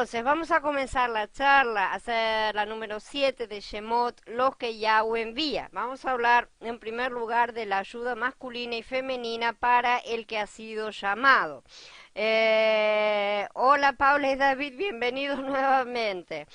Entonces, vamos a comenzar la charla, a hacer la número 7 de Shemot, los que Yahweh envía. Vamos a hablar en primer lugar de la ayuda masculina y femenina para el que ha sido llamado. Hola Paula y David, bienvenidos nuevamente.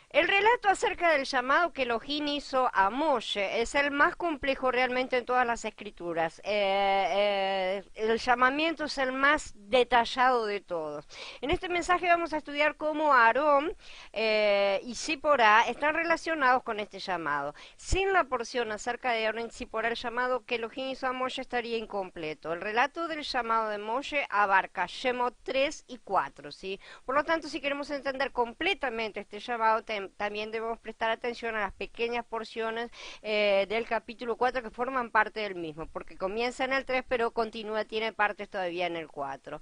El relato acerca del llamado que Elohim hizo a Moshe es el más complejo realmente en todas las escrituras. El llamamiento es el más detallado de todos. En este mensaje vamos a estudiar cómo Aarón y Zipporá están relacionados con este llamado. Sin la porción acerca de Aarón y Zipporá, el llamado que Elohim hizo a Moshe estaría incompleto. El relato del llamado de Moshe abarca Shemot 3 y 4, ¿sí? Por lo tanto, si queremos entender completamente este llamado, también debemos prestar atención a las pequeñas porciones del capítulo 4 que forman parte del mismo, porque comienza en el 3 pero continúa, tiene partes todavía en el 4.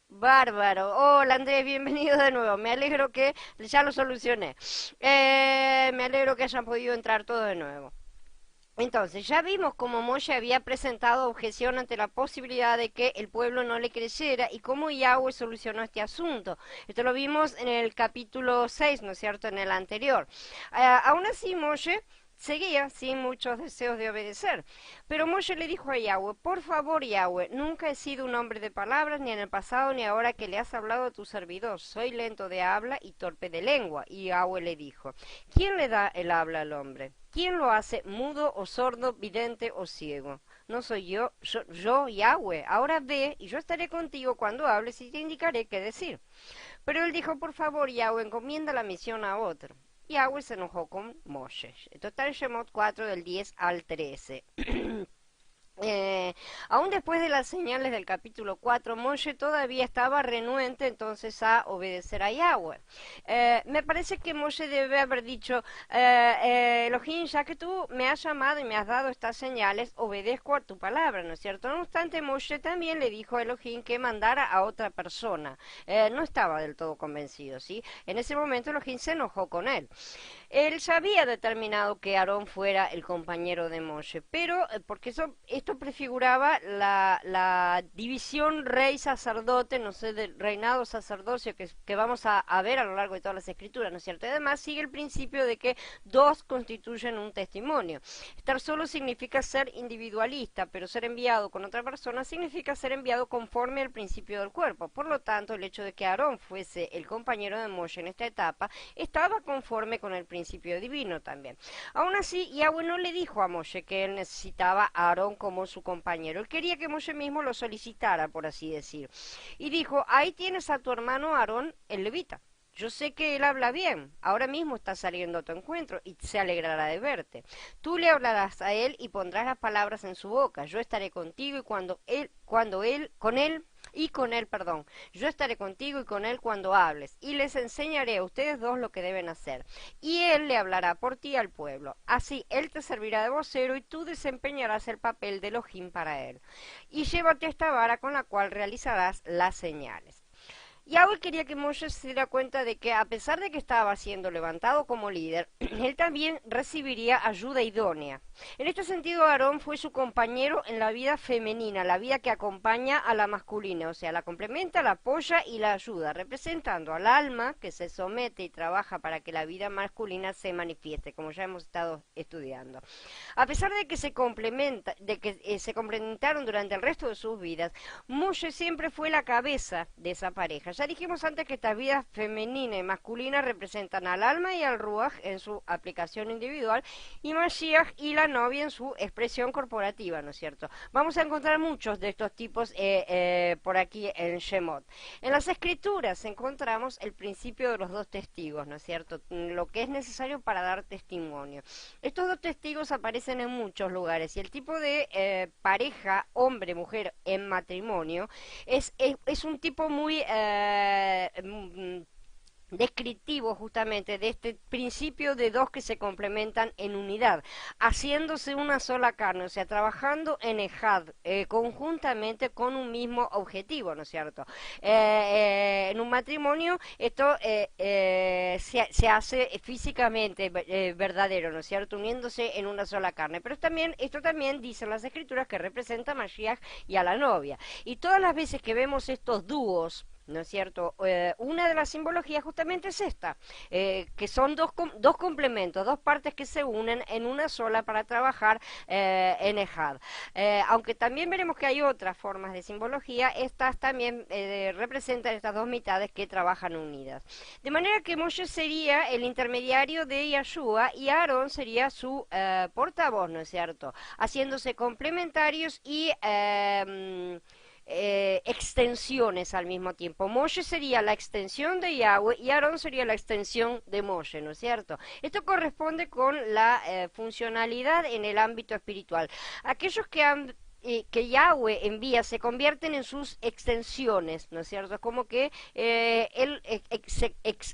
Bárbaro. Hola Andrés, bienvenido de nuevo. Me alegro que ya lo solucioné. Me alegro que hayan podido entrar todos de nuevo. Entonces, ya vimos cómo Moshe había presentado objeción ante la posibilidad de que el pueblo no le creyera y cómo Yahweh solucionó este asunto. Esto lo vimos en el capítulo 6, ¿no es cierto?, en el anterior. Aún así, Moshe seguía sin muchos deseos de obedecer. Pero Moshe le dijo a Yahweh: por favor, Yahweh, nunca he sido un hombre de palabras, ni en el pasado ni ahora que le has hablado a tu servidor. Soy lento de habla y torpe de lengua. Y Yahweh le dijo: ¿quién le da el habla al hombre? ¿Quién lo hace mudo o sordo, vidente o ciego? No soy yo, Yahweh. Ahora ve, y yo estaré contigo cuando hables y te indicaré qué decir. Pero él dijo: por favor, Yahweh, encomienda la misión a otro. Yahweh se enojó con Moshe. Esto está en Shemot 4 del 10 al 13. Aún después de las señales del capítulo 4, Moshe todavía estaba renuente entonces a obedecer a Yahweh. Me parece que Moshe debe haber dicho: Elohim, ya que tú me has llamado y me has dado estas señales, obedezco a tu palabra, ¿no es cierto? No obstante, Moshe también le dijo a Elohim que mandara a otra persona. No estaba del todo convencido, ¿sí? En ese momento Elohim se enojó con él. Él ya había determinado que Aarón fuera el compañero de Moshe, pero porque esto prefiguraba la división rey-sacerdote, no sé, del reinado-sacerdocio que vamos a ver a lo largo de todas las escrituras, ¿no es cierto? Y además sigue el principio de que dos constituyen un testimonio. Estar solo significa ser individualista, pero ser enviado con otra persona significa ser enviado conforme al principio del cuerpo. Por lo tanto, el hecho de que Aarón fuese el compañero de Moshe en esta etapa estaba conforme con el principio divino también. Aún así, Yahweh no le dijo a Moshe que él necesitaba a Aarón como su compañero. Él quería que Moshe mismo lo solicitara, por así decir. Y dijo: ahí tienes a tu hermano Aarón, el levita. Yo sé que él habla bien, ahora mismo está saliendo a tu encuentro y se alegrará de verte. Tú le hablarás a él y pondrás las palabras en su boca. Yo estaré contigo y con él, perdón. Yo estaré contigo y con él cuando hables, y les enseñaré a ustedes dos lo que deben hacer. Y él le hablará por ti al pueblo. Así él te servirá de vocero y tú desempeñarás el papel de Elohim para él. Y llévate esta vara con la cual realizarás las señales. Yahweh quería que Moshe se diera cuenta de que, a pesar de que estaba siendo levantado como líder, él también recibiría ayuda idónea. En este sentido, Aarón fue su compañero en la vida femenina, la vida que acompaña a la masculina, o sea, la complementa, la apoya y la ayuda, representando al alma que se somete y trabaja para que la vida masculina se manifieste, como ya hemos estado estudiando. A pesar de que se complementaron durante el resto de sus vidas, Moshe siempre fue la cabeza de esa pareja. Ya dijimos antes que estas vidas femenina y masculina representan al alma y al ruach en su aplicación individual, y Mashiach y la novia en su expresión corporativa, ¿no es cierto? Vamos a encontrar muchos de estos tipos por aquí en Shemot. En las escrituras encontramos el principio de los dos testigos, ¿no es cierto? Lo que es necesario para dar testimonio. Estos dos testigos aparecen en muchos lugares, y el tipo de pareja hombre-mujer en matrimonio es un tipo muy descriptivo justamente de este principio de dos que se complementan en unidad, haciéndose una sola carne, o sea, trabajando en ejad, conjuntamente con un mismo objetivo, ¿no es cierto? En un matrimonio esto se hace físicamente verdadero, ¿no es cierto? Uniéndose en una sola carne, pero esto también dicen las escrituras que representa a Mashiach y a la novia. Y todas las veces que vemos estos dúos, ¿no es cierto? Una de las simbologías justamente es esta, que son dos complementos, dos partes que se unen en una sola para trabajar en Ejad. Aunque también veremos que hay otras formas de simbología, estas también representan estas dos mitades que trabajan unidas. De manera que Moshe sería el intermediario de Yahshua y Aarón sería su portavoz, ¿no es cierto? Haciéndose complementarios y extensiones al mismo tiempo. Moshe sería la extensión de Yahweh y Aarón sería la extensión de Moshe, ¿no es cierto? Esto corresponde con la funcionalidad en el ámbito espiritual. Aquellos que Yahweh envía se convierten en sus extensiones, ¿no es cierto? Es como que Él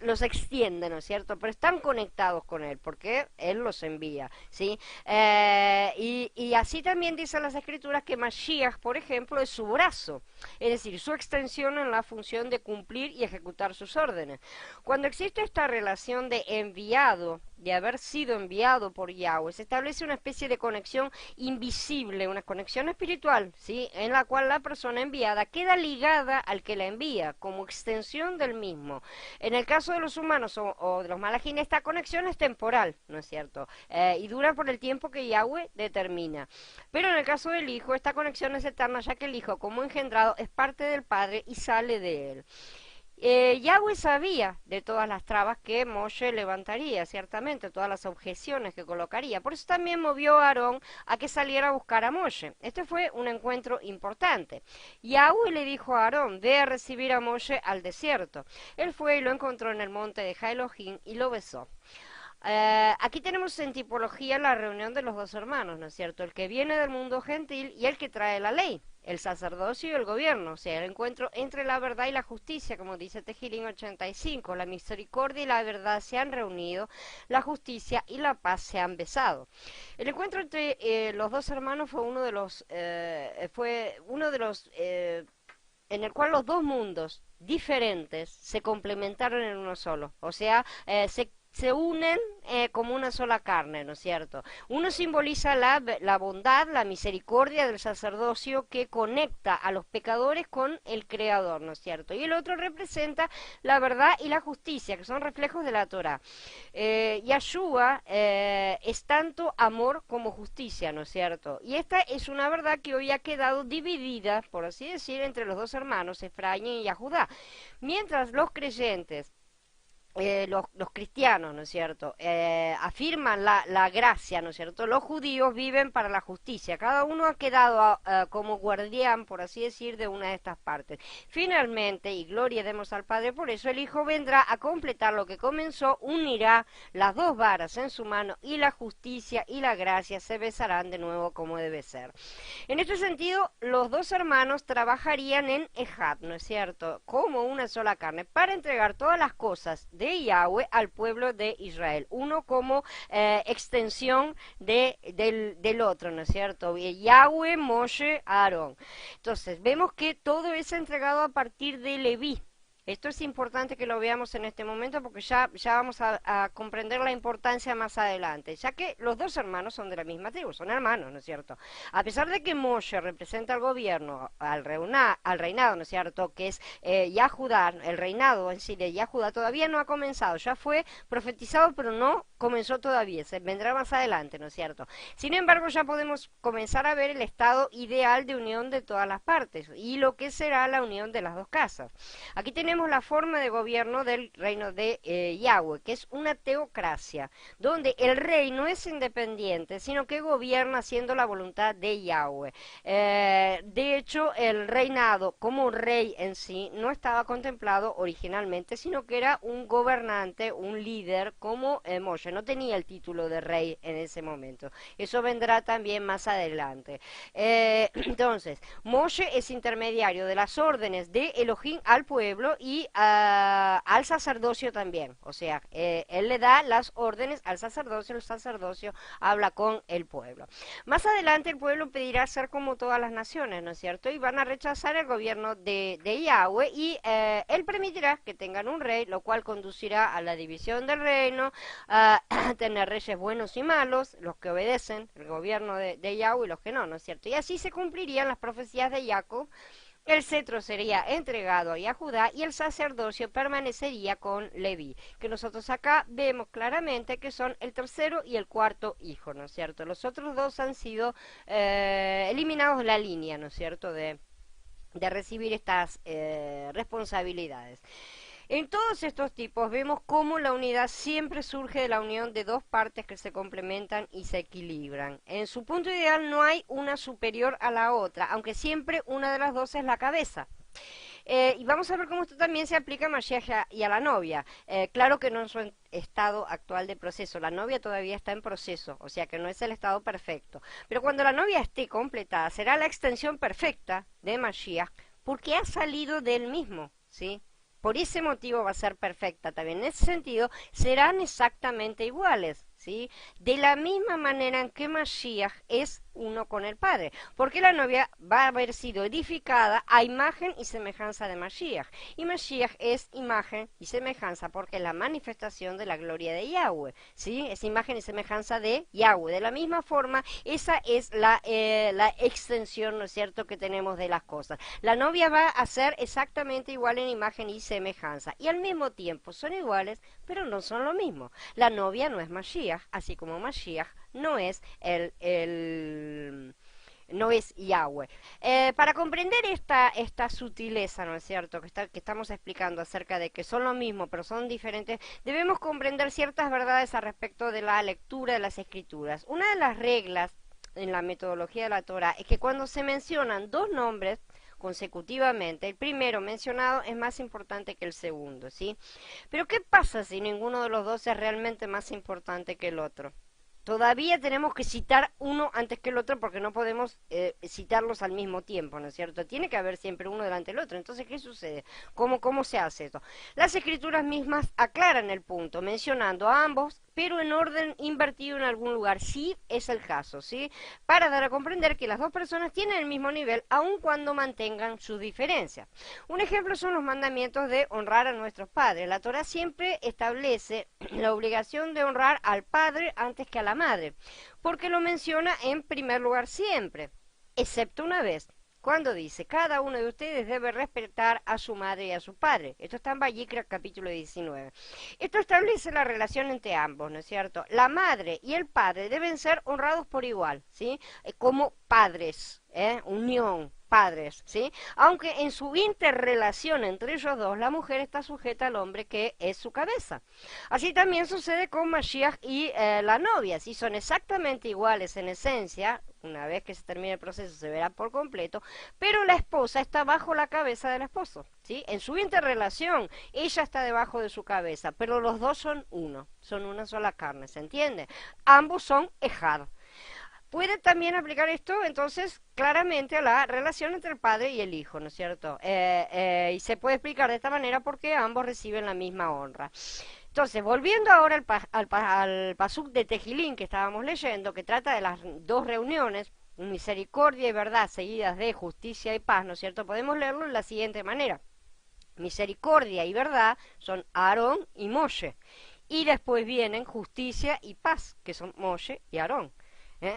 los extiende, ¿no es cierto? Pero están conectados con Él, porque Él los envía, ¿sí? Y así también dicen las Escrituras que Mashiach, por ejemplo, es su brazo, es decir, su extensión en la función de cumplir y ejecutar sus órdenes. Cuando existe esta relación de enviado, de haber sido enviado por Yahweh, se establece una especie de conexión invisible, una conexión espiritual, ¿sí? En la cual la persona enviada queda ligada al que la envía, como extensión del mismo. En el caso de los humanos o de los malajines, esta conexión es temporal, ¿no es cierto? Y dura por el tiempo que Yahweh determina. Pero en el caso del Hijo, esta conexión es eterna, ya que el Hijo, como engendrado, es parte del Padre y sale de él. Yahweh sabía de todas las trabas que Moshe levantaría, ciertamente, todas las objeciones que colocaría. Por eso también movió a Aarón a que saliera a buscar a Moshe. Este fue un encuentro importante. Yahweh le dijo a Aarón, ve a recibir a Moshe al desierto. Él fue y lo encontró en el monte de Elohim y lo besó. Aquí tenemos en tipología la reunión de los dos hermanos, ¿no es cierto? El que viene del mundo gentil y el que trae la ley, el sacerdocio y el gobierno, o sea, el encuentro entre la verdad y la justicia, como dice Tejilín 85, la misericordia y la verdad se han reunido, la justicia y la paz se han besado. El encuentro entre los dos hermanos fue uno de los en el cual los dos mundos diferentes se complementaron en uno solo, o sea, se unen como una sola carne, ¿no es cierto? Uno simboliza la bondad, la misericordia del sacerdocio que conecta a los pecadores con el Creador, ¿no es cierto? Y el otro representa la verdad y la justicia, que son reflejos de la Torá. Yahshua es tanto amor como justicia, ¿no es cierto? Y esta es una verdad que hoy ha quedado dividida, por así decir, entre los dos hermanos, Efraín y Judá. Mientras los creyentes los cristianos, ¿no es cierto? Afirman la gracia, ¿no es cierto? Los judíos viven para la justicia. Cada uno ha quedado como guardián, por así decir, de una de estas partes. Finalmente, y gloria demos al Padre por eso, el Hijo vendrá a completar lo que comenzó, unirá las dos varas en su mano y la justicia y la gracia se besarán de nuevo como debe ser. En este sentido, los dos hermanos trabajarían en Ejad, ¿no es cierto? Como una sola carne, para entregar todas las cosas de Yahweh al pueblo de Israel, uno como extensión del otro, ¿no es cierto? Yahweh, Moshe, Aarón. Entonces, vemos que todo es entregado a partir de Leví. Esto es importante que lo veamos en este momento porque ya vamos a comprender la importancia más adelante, ya que los dos hermanos son de la misma tribu, son hermanos, ¿no es cierto? A pesar de que Moshe representa al gobierno, al reinado, ¿no es cierto?, que es Yahudá, el reinado en sí de Yahudá todavía no ha comenzado, ya fue profetizado pero no comenzó todavía, se vendrá más adelante, ¿no es cierto? Sin embargo, ya podemos comenzar a ver el estado ideal de unión de todas las partes y lo que será la unión de las dos casas. Aquí tenemos la forma de gobierno del reino de Yahweh, que es una teocracia, donde el rey no es independiente, sino que gobierna haciendo la voluntad de Yahweh. De hecho, el reinado como rey en sí no estaba contemplado originalmente, sino que era un gobernante, un líder como Moshe. No tenía el título de rey en ese momento. Eso vendrá también más adelante. Entonces, Moshe es intermediario de las órdenes de Elohim al pueblo y al sacerdocio también, o sea, él le da las órdenes al sacerdocio, el sacerdocio habla con el pueblo. Más adelante el pueblo pedirá ser como todas las naciones, ¿no es cierto? Y van a rechazar el gobierno de Yahweh y él permitirá que tengan un rey, lo cual conducirá a la división del reino, a tener reyes buenos y malos, los que obedecen el gobierno de Yahweh y los que no, ¿no es cierto? Y así se cumplirían las profecías de Jacob, El cetro sería entregado a Judá y el sacerdocio permanecería con Leví, que nosotros acá vemos claramente que son el tercero y el cuarto hijo, ¿no es cierto? Los otros dos han sido eliminados de la línea, ¿no es cierto?, de recibir estas responsabilidades. En todos estos tipos vemos cómo la unidad siempre surge de la unión de dos partes que se complementan y se equilibran. En su punto ideal no hay una superior a la otra, aunque siempre una de las dos es la cabeza. Y vamos a ver cómo esto también se aplica a Mashiach y a la novia. Claro que no en su estado actual de proceso, la novia todavía está en proceso, o sea que no es el estado perfecto. Pero cuando la novia esté completada, será la extensión perfecta de Mashiach, porque ha salido del mismo, ¿sí? Por ese motivo va a ser perfecta también. En ese sentido, serán exactamente iguales, ¿sí? De la misma manera en que Mashiach es uno con el Padre, porque la novia va a haber sido edificada a imagen y semejanza de Mashiach, y Mashiach es imagen y semejanza porque es la manifestación de la gloria de Yahweh, ¿sí? Es imagen y semejanza de Yahweh. De la misma forma, esa es la extensión, ¿no es cierto?, que tenemos de las cosas. La novia va a ser exactamente igual en imagen y semejanza, y al mismo tiempo son iguales, pero no son lo mismo. La novia no es Mashiach, así como Mashiach no es no es Yahweh. Para comprender esta sutileza, ¿no es cierto?, que estamos explicando acerca de que son lo mismo, pero son diferentes, debemos comprender ciertas verdades al respecto de la lectura de las escrituras. Una de las reglas en la metodología de la Torah es que cuando se mencionan dos nombres consecutivamente, el primero mencionado es más importante que el segundo, ¿sí? Pero ¿qué pasa si ninguno de los dos es realmente más importante que el otro? Todavía tenemos que citar uno antes que el otro porque no podemos citarlos al mismo tiempo, ¿no es cierto? Tiene que haber siempre uno delante del otro. Entonces, ¿qué sucede? ¿Cómo se hace esto? Las escrituras mismas aclaran el punto, mencionando a ambos, pero en orden invertido en algún lugar. Sí es el caso, ¿sí? Para dar a comprender que las dos personas tienen el mismo nivel, aun cuando mantengan sus diferencias. Un ejemplo son los mandamientos de honrar a nuestros padres. La Torah siempre establece la obligación de honrar al padre antes que a la madre, porque lo menciona en primer lugar siempre, excepto una vez, cuando dice, cada uno de ustedes debe respetar a su madre y a su padre. Esto está en Vayikra, capítulo 19. Esto establece la relación entre ambos, ¿no es cierto? La madre y el padre deben ser honrados por igual, ¿sí? Como padres, unión, padres, ¿sí? Aunque en su interrelación entre ellos dos, la mujer está sujeta al hombre que es su cabeza. Así también sucede con Mashiach y la novia, ¿sí? Son exactamente iguales en esencia. Una vez que se termine el proceso se verá por completo, pero la esposa está bajo la cabeza del esposo, ¿sí? En su interrelación, ella está debajo de su cabeza, pero los dos son uno, son una sola carne, ¿se entiende? Ambos son Ejad. Puede también aplicar esto, entonces, claramente a la relación entre el padre y el hijo, ¿no es cierto? Y se puede explicar de esta manera porque ambos reciben la misma honra. Entonces, volviendo ahora al pasuk de Tejilín que estábamos leyendo, que trata de las dos reuniones, misericordia y verdad seguidas de justicia y paz, ¿no es cierto? Podemos leerlo de la siguiente manera. Misericordia y verdad son Aarón y Moshe. Y después vienen justicia y paz, que son Moshe y Aarón.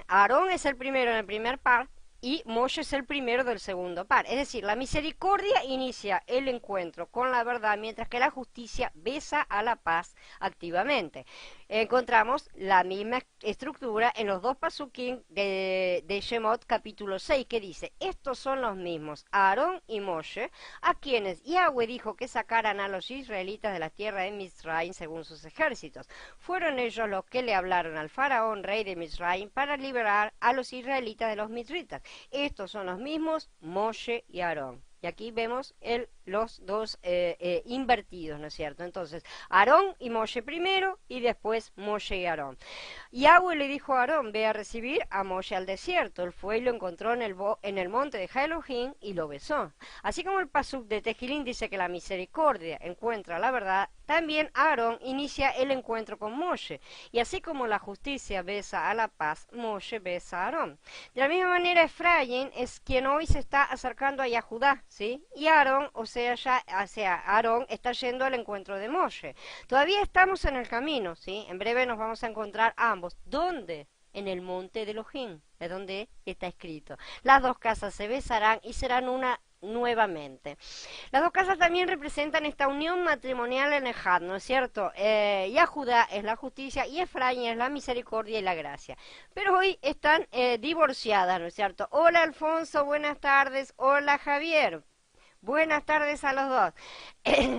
Aarón es el primero en el primer par y Moshe es el primero del segundo par. Es decir, la misericordia inicia el encuentro con la verdad, mientras que la justicia besa a la paz activamente. Encontramos la misma estructura en los dos pasukim de Shemot capítulo 6, que dice, estos son los mismos, Aarón y Moshe, a quienes Yahweh dijo que sacaran a los israelitas de la tierra de Misraim según sus ejércitos. Fueron ellos los que le hablaron al faraón, rey de Misraim, para liberar a los israelitas de los misritas. Estos son los mismos, Moshe y Aarón. Y aquí vemos los dos invertidos, ¿no es cierto? Entonces, Aarón y Moshe primero y después Moshe y Aarón. Yahweh le dijo a Aarón, ve a recibir a Moshe al desierto. Él fue y lo encontró en el monte de Elohim y lo besó. Así como el pasuk de Tejilín dice que la misericordia encuentra la verdad, también Aarón inicia el encuentro con Moshe. Y así como la justicia besa a la paz, Moshe besa a Aarón. De la misma manera, Efraín es quien hoy se está acercando a Yahudá, ¿sí? Y Aarón, Aarón está yendo al encuentro de Moshe. Todavía estamos en el camino, ¿sí? En breve nos vamos a encontrar ambos. ¿Dónde? En el monte de Elohim, es donde está escrito. Las dos casas se besarán y serán una nuevamente. Las dos casas también representan esta unión matrimonial en Ejad, ¿no es cierto? Judá es la justicia y Efraín es la misericordia y la gracia. Pero hoy están divorciadas, ¿no es cierto? Hola Alfonso, buenas tardes. Hola Javier. Buenas tardes a los dos.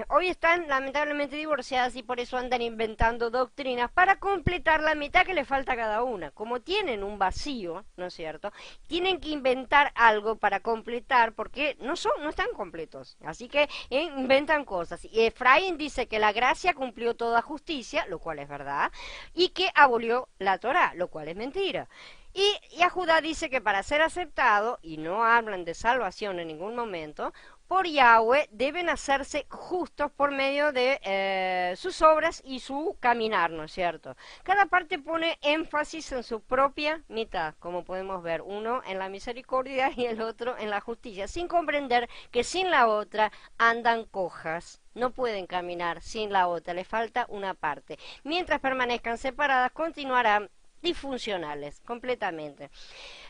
Hoy están lamentablemente divorciadas y por eso andan inventando doctrinas para completar la mitad que le falta a cada una. Como tienen un vacío, ¿no es cierto? Tienen que inventar algo para completar porque no están completos. Así que inventan cosas. Y Efraín dice que la gracia cumplió toda justicia, lo cual es verdad, y que abolió la Torá, lo cual es mentira. Y a Judá dice que para ser aceptado, y no hablan de salvación en ningún momento, por Yahweh deben hacerse justos por medio de sus obras y su caminar, ¿no es cierto? Cada parte pone énfasis en su propia mitad, como podemos ver, uno en la misericordia y el otro en la justicia, sin comprender que sin la otra andan cojas. No pueden caminar sin la otra, les falta una parte. Mientras permanezcan separadas, continuarán disfuncionales, completamente.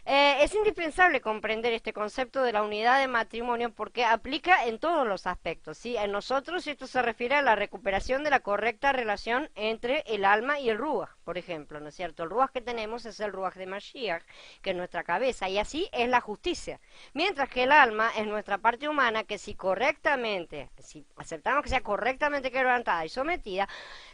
Es indispensable comprender este concepto de la unidad de matrimonio porque aplica en todos los aspectos, ¿sí? En nosotros esto se refiere a la recuperación de la correcta relación entre el alma y el ruaj, por ejemplo, ¿no es cierto? El ruaj que tenemos es el ruaj de Mashiach, que es nuestra cabeza, y así es la justicia. Mientras que el alma es nuestra parte humana que si aceptamos que sea correctamente quebrantada y sometida,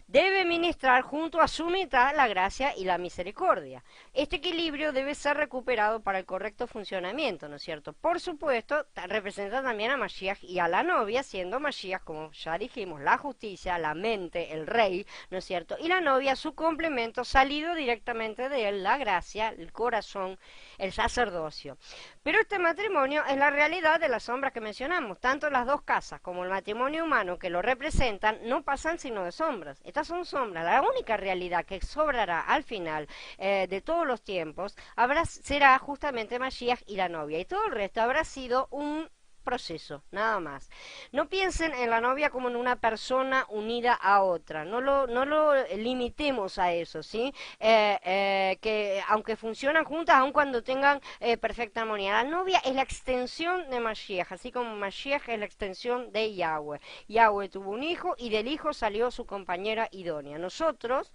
debe ministrar junto a su mitad la gracia y la misericordia. Este equilibrio debe ser recuperado para el correcto funcionamiento, ¿no es cierto? Por supuesto, representa también a Mashiach y a la novia, siendo Mashiach, como ya dijimos, la justicia, la mente, el rey, ¿no es cierto? Y la novia, su complemento, salido directamente de él, la gracia, el corazón, el sacerdocio. Pero este matrimonio es la realidad de las sombras que mencionamos. Tanto las dos casas como el matrimonio humano que lo representan no pasan sino de sombras. Estas son sombras. La única realidad que sobrará al final de todos los tiempos será justamente Mashiach y la novia. Y todo el resto habrá sido un proceso, nada más. No piensen en la novia como en una persona unida a otra, no lo limitemos a eso, ¿sí? Que aunque funcionan juntas, aun cuando tengan perfecta armonía, la novia es la extensión de Mashiach, así como Mashiach es la extensión de Yahweh. Yahweh tuvo un hijo y del hijo salió su compañera idónea. Nosotros,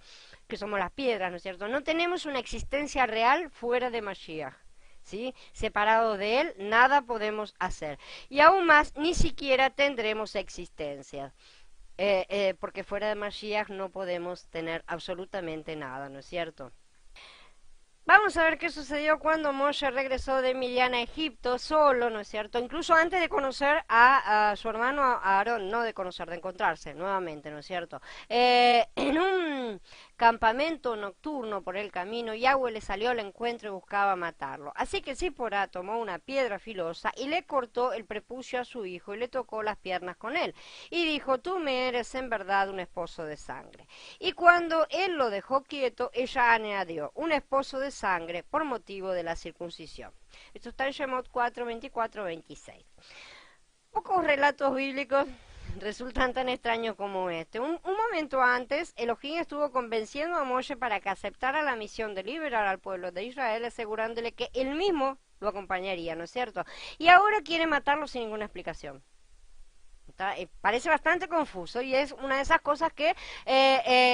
que somos las piedras, ¿no es cierto?, no tenemos una existencia real fuera de Mashiach. ¿Sí? Separados de él, nada podemos hacer. Y aún más, ni siquiera tendremos existencia. Porque fuera de Mashiach no podemos tener absolutamente nada, ¿no es cierto? Vamos a ver qué sucedió cuando Moshe regresó de Midian a Egipto solo, ¿no es cierto? Incluso antes de conocer a su hermano Aarón, no de conocer, de encontrarse nuevamente, ¿no es cierto? En un campamento nocturno por el camino, Yahweh le salió al encuentro y buscaba matarlo. Así que Sipporá tomó una piedra filosa y le cortó el prepucio a su hijo y le tocó las piernas con él. Y dijo, tú me eres en verdad un esposo de sangre. Y cuando él lo dejó quieto, ella añadió, un esposo de sangre por motivo de la circuncisión. Esto está en Shemot 4, 24, 26. Pocos relatos bíblicos resultan tan extraños como este. Un momento antes, Elohim estuvo convenciendo a Moshe para que aceptara la misión de liberar al pueblo de Israel, asegurándole que él mismo lo acompañaría, ¿no es cierto? Y ahora quiere matarlo sin ninguna explicación. Parece bastante confuso y es una de esas cosas que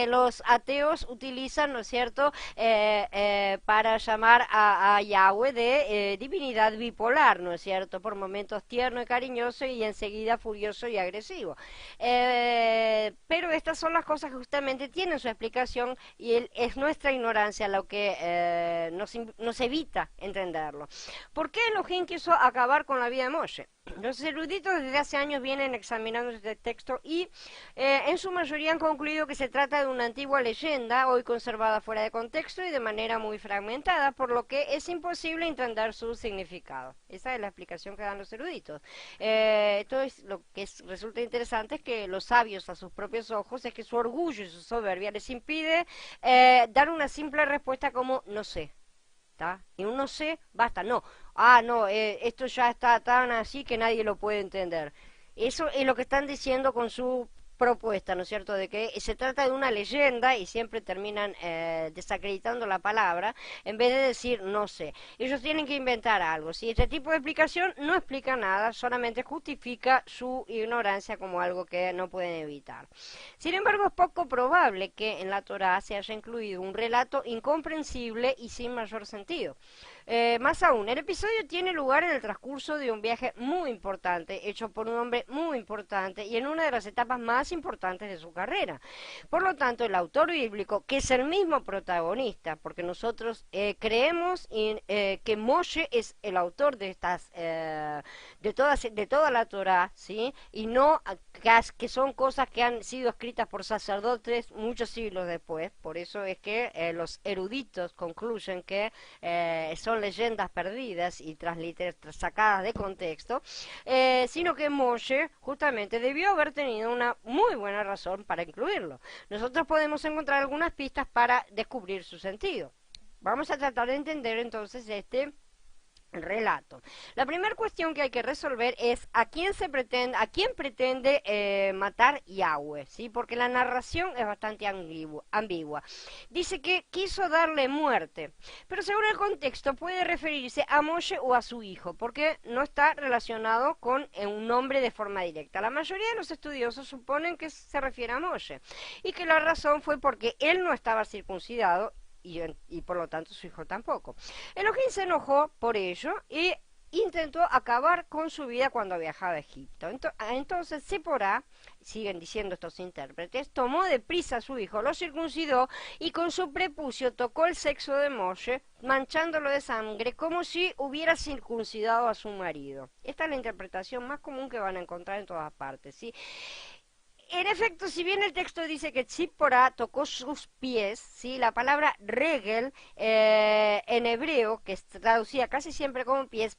los ateos utilizan, ¿no es cierto?, para llamar a Yahweh de divinidad bipolar, ¿no es cierto?, por momentos tierno y cariñoso y enseguida furioso y agresivo. Pero estas son las cosas que justamente tienen su explicación y es nuestra ignorancia lo que nos evita entenderlo. ¿Por qué Elohim quiso acabar con la vida de Moshe? Los eruditos desde hace años vienen examinando este texto y en su mayoría han concluido que se trata de una antigua leyenda, hoy conservada fuera de contexto y de manera muy fragmentada, por lo que es imposible entender su significado. Esa es la explicación que dan los eruditos. Entonces, lo que resulta interesante es que los sabios a sus propios ojos es que su orgullo y su soberbia les impide dar una simple respuesta como no sé. ¿Tá? Y un no sé, basta, no. No, esto ya está tan así que nadie lo puede entender. Eso es lo que están diciendo con su propuesta, ¿no es cierto?, de que se trata de una leyenda y siempre terminan desacreditando la palabra en vez de decir no sé. Ellos tienen que inventar algo. Si este tipo de explicación no explica nada, solamente justifica su ignorancia como algo que no pueden evitar. Sin embargo, es poco probable que en la Torá se haya incluido un relato incomprensible y sin mayor sentido. Más aún, el episodio tiene lugar en el transcurso de un viaje muy importante, hecho por un hombre muy importante y en una de las etapas más importantes de su carrera. Por lo tanto, el autor bíblico, que es el mismo protagonista, porque nosotros creemos que Moshe es el autor de estas, de toda la Torá, ¿sí? Y no que son cosas que han sido escritas por sacerdotes muchos siglos después. Por eso es que los eruditos concluyen que son leyendas perdidas y sacadas de contexto, sino que Moshe justamente debió haber tenido una muy buena razón para incluirlo. Nosotros podemos encontrar algunas pistas para descubrir su sentido. Vamos a tratar de entender entonces este relato. La primera cuestión que hay que resolver es a quién pretende matar Yahweh, ¿sí? Porque la narración es bastante ambigua. Dice que quiso darle muerte, pero según el contexto puede referirse a Moshe o a su hijo, porque no está relacionado con un nombre de forma directa. La mayoría de los estudiosos suponen que se refiere a Moshe y que la razón fue porque él no estaba circuncidado y por lo tanto su hijo tampoco. Elohim se enojó por ello y intentó acabar con su vida cuando viajaba a Egipto. Entonces Sephora, siguen diciendo estos intérpretes, tomó deprisa a su hijo, lo circuncidó y con su prepucio tocó el sexo de Moshe, manchándolo de sangre como si hubiera circuncidado a su marido. Esta es la interpretación más común que van a encontrar en todas partes, ¿sí? En efecto, si bien el texto dice que Tzipora tocó sus pies, ¿sí? La palabra regel en hebreo, que es traducida casi siempre como pies,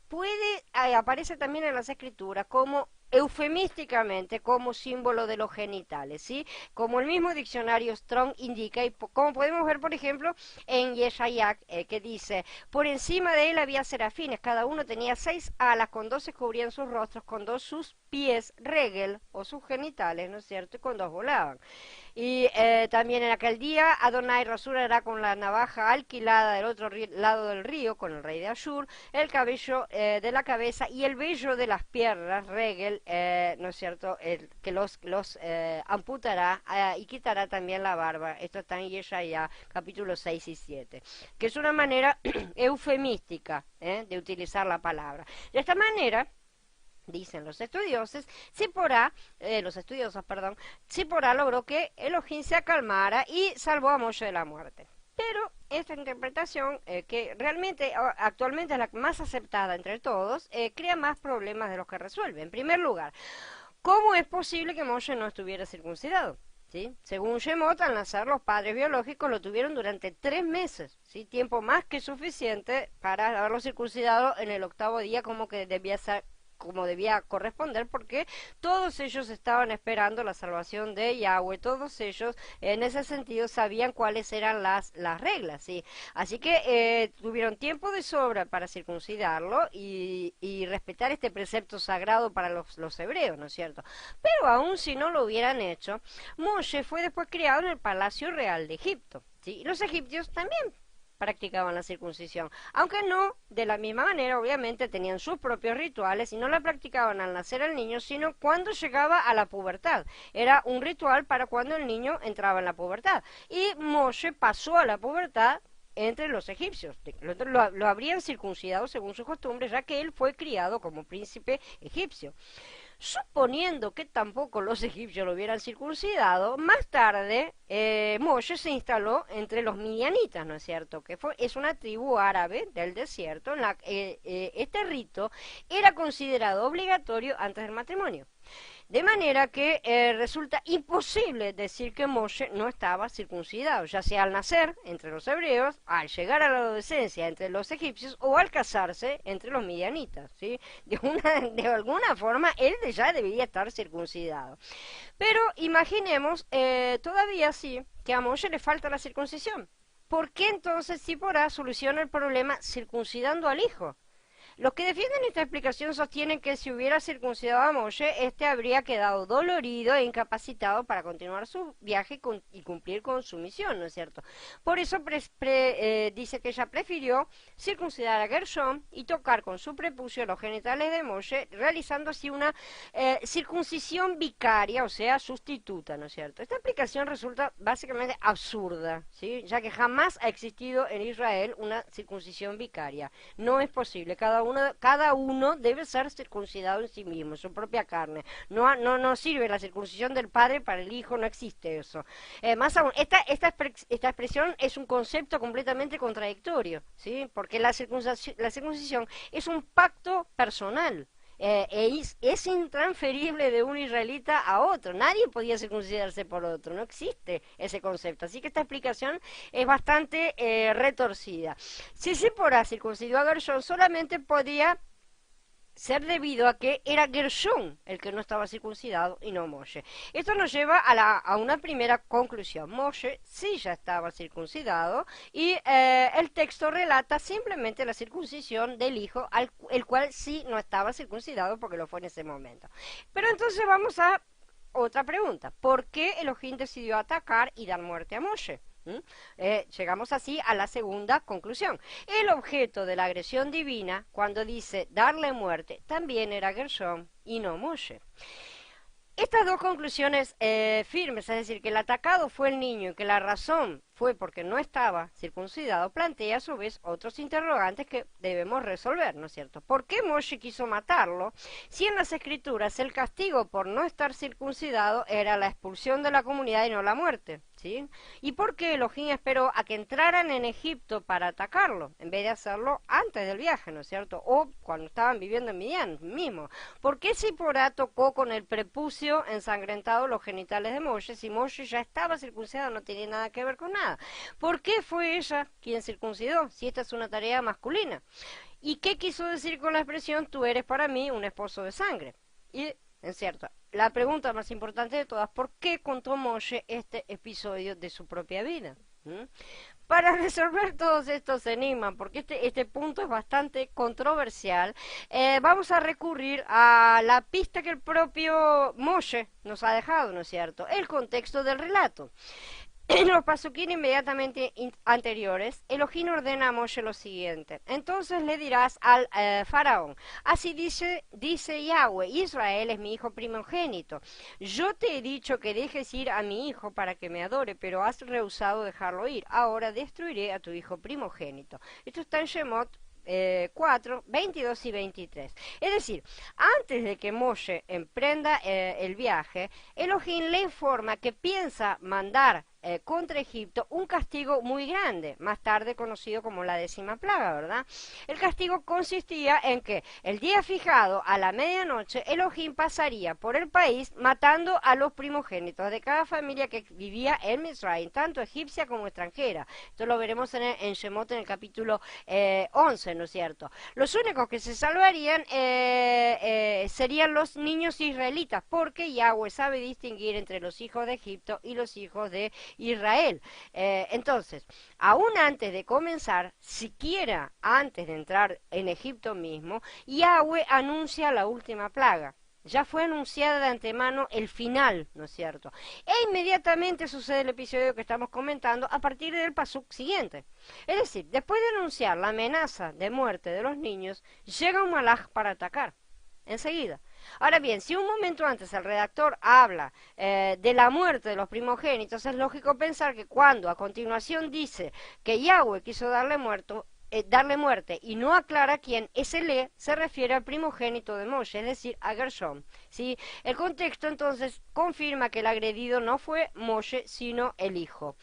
aparece también en las escrituras como eufemísticamente como símbolo de los genitales, ¿sí? Como el mismo diccionario Strong indica, y como podemos ver, por ejemplo, en Yeshayac, que dice, por encima de él había serafines, cada uno tenía 6 alas, con 2 se cubrían sus rostros, con 2 sus pies, regel, o sus genitales, ¿no es cierto?, y con 2 volaban. Y también en aquel día Adonai rasurará con la navaja alquilada del otro lado del río, con el rey de Ashur, el cabello de la cabeza y el vello de las piernas, regel, ¿no es cierto?, que los amputará y quitará también la barba. Esto está en Yeshaya, capítulo 6 y 7, que es una manera eufemística de utilizar la palabra. De esta manera, dicen los estudiosos, Tzipora logró que Elohim se acalmara y salvó a Moshe de la muerte. Pero esta interpretación, que realmente actualmente es la más aceptada entre todos, crea más problemas de los que resuelve. En primer lugar, ¿cómo es posible que Moshe no estuviera circuncidado? ¿Sí? Según Shemot, al nacer, los padres biológicos lo tuvieron durante 3 meses, ¿sí? Tiempo más que suficiente para haberlo circuncidado en el 8º día, como debía corresponder, porque todos ellos estaban esperando la salvación de Yahweh, todos ellos en ese sentido sabían cuáles eran las reglas, ¿sí? Así que tuvieron tiempo de sobra para circuncidarlo y respetar este precepto sagrado para los hebreos, ¿no es cierto? Pero aún si no lo hubieran hecho, Moshe fue después criado en el palacio real de Egipto, ¿sí? Y los egipcios también practicaban la circuncisión, aunque no de la misma manera, obviamente tenían sus propios rituales y no la practicaban al nacer el niño, sino cuando llegaba a la pubertad. Era un ritual para cuando el niño entraba en la pubertad. Y Moshe pasó a la pubertad entre los egipcios. Lo habrían circuncidado según su costumbre, ya que él fue criado como príncipe egipcio. Suponiendo que tampoco los egipcios lo hubieran circuncidado, más tarde Moshe se instaló entre los midianitas, ¿no es cierto?, que es una tribu árabe del desierto. Este rito era considerado obligatorio antes del matrimonio. De manera que resulta imposible decir que Moshe no estaba circuncidado, ya sea al nacer entre los hebreos, al llegar a la adolescencia entre los egipcios o al casarse entre los midianitas, ¿sí? De alguna forma él ya debería estar circuncidado. Pero imaginemos todavía sí que a Moshe le falta la circuncisión. ¿Por qué entonces Zipporá soluciona el problema circuncidando al hijo? Los que defienden esta explicación sostienen que si hubiera circuncidado a Moshe, este habría quedado dolorido e incapacitado para continuar su viaje y cumplir con su misión, ¿no es cierto? Por eso dice que ella prefirió circuncidar a Gershom y tocar con su prepucio los genitales de Moshe, realizando así una circuncisión vicaria, o sea, sustituta, ¿no es cierto? Esta explicación resulta básicamente absurda, ¿sí? Ya que jamás ha existido en Israel una circuncisión vicaria. No es posible, cada uno debe ser circuncidado en sí mismo, en su propia carne. No sirve la circuncisión del padre para el hijo, no existe eso. Más aún, esta expresión es un concepto completamente contradictorio, ¿sí? Porque la circuncisión es un pacto personal. Es intransferible de un israelita a otro. Nadie podía circuncidarse por otro. No existe ese concepto. Así que esta explicación es bastante retorcida. Si Sipora circuncidó a Gershón, solamente podía ser debido a que era Gershón el que no estaba circuncidado y no Moshe. Esto nos lleva a una primera conclusión. Moshe sí ya estaba circuncidado y el texto relata simplemente la circuncisión del hijo, el cual sí no estaba circuncidado porque lo fue en ese momento. Pero entonces vamos a otra pregunta. ¿Por qué Elohim decidió atacar y dar muerte a Moshe? Llegamos así a la segunda conclusión. El objeto de la agresión divina, cuando dice darle muerte, también era Gershom y no Moshe. Estas dos conclusiones firmes, es decir, que el atacado fue el niño y que la razón fue porque no estaba circuncidado, plantea a su vez otros interrogantes que debemos resolver, ¿no es cierto? ¿Por qué Moshe quiso matarlo si en las escrituras el castigo por no estar circuncidado era la expulsión de la comunidad y no la muerte? ¿Sí? ¿Y por qué Elohim esperó a que entraran en Egipto para atacarlo, en vez de hacerlo antes del viaje, ¿no es cierto? O cuando estaban viviendo en Midian mismo. ¿Por qué Sipora tocó con el prepucio ensangrentado los genitales de Moshe si Moshe ya estaba circuncidado, no tenía nada que ver con nada? ¿Por qué fue ella quien circuncidó, si esta es una tarea masculina? ¿Y qué quiso decir con la expresión, tú eres para mí un esposo de sangre? Y, en cierto, la pregunta más importante de todas, ¿por qué contó Moshe este episodio de su propia vida? Para resolver todos estos enigmas, porque este punto es bastante controversial, vamos a recurrir a la pista que el propio Moshe nos ha dejado, ¿no es cierto? El contexto del relato. En los pasuquín inmediatamente anteriores, Elohim ordena a Moshe lo siguiente. Entonces le dirás al faraón, así dice Yahweh, Israel es mi hijo primogénito. Yo te he dicho que dejes ir a mi hijo para que me adore, pero has rehusado dejarlo ir. Ahora destruiré a tu hijo primogénito. Esto está en Shemot 4, 22 y 23. Es decir, antes de que Moshe emprenda el viaje, Elohim le informa que piensa mandar contra Egipto un castigo muy grande, más tarde conocido como la 10ª plaga, ¿verdad? El castigo consistía en que el día fijado a la medianoche Elohim pasaría por el país matando a los primogénitos de cada familia que vivía en Misraim, tanto egipcia como extranjera. Esto lo veremos en Shemot en el capítulo 11, ¿no es cierto? Los únicos que se salvarían serían los niños israelitas, porque Yahweh sabe distinguir entre los hijos de Egipto y los hijos de Israel. Entonces, aún antes de comenzar, siquiera antes de entrar en Egipto mismo, Yahweh anuncia la última plaga. Ya fue anunciada de antemano el final, ¿no es cierto? E inmediatamente sucede el episodio que estamos comentando a partir del pasuk siguiente. Es decir, después de anunciar la amenaza de muerte de los niños, llega un malaj para atacar. Enseguida. Ahora bien, si un momento antes el redactor habla de la muerte de los primogénitos, es lógico pensar que cuando a continuación dice que Yahweh quiso darle muerte y no aclara quién, ese le se refiere al primogénito de Moshe, es decir, a Gershom. ¿Sí? El contexto entonces confirma que el agredido no fue Moshe, sino el hijo.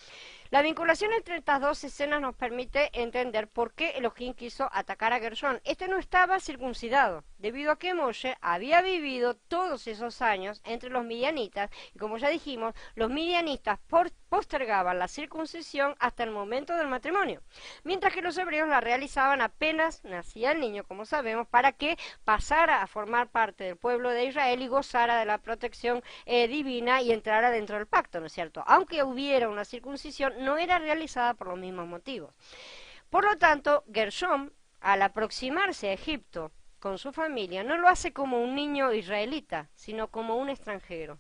La vinculación entre estas dos escenas nos permite entender por qué Elohim quiso atacar a Gershón. Este no estaba circuncidado, debido a que Moshe había vivido todos esos años entre los midianitas, y como ya dijimos, los midianitas postergaban la circuncisión hasta el momento del matrimonio, mientras que los hebreos la realizaban apenas nacía el niño, como sabemos, para que pasara a formar parte del pueblo de Israel y gozara de la protección divina y entrara dentro del pacto, ¿no es cierto? Aunque hubiera una circuncisión, no era realizada por los mismos motivos. Por lo tanto, Gershom, al aproximarse a Egipto con su familia, no lo hace como un niño israelita, sino como un extranjero.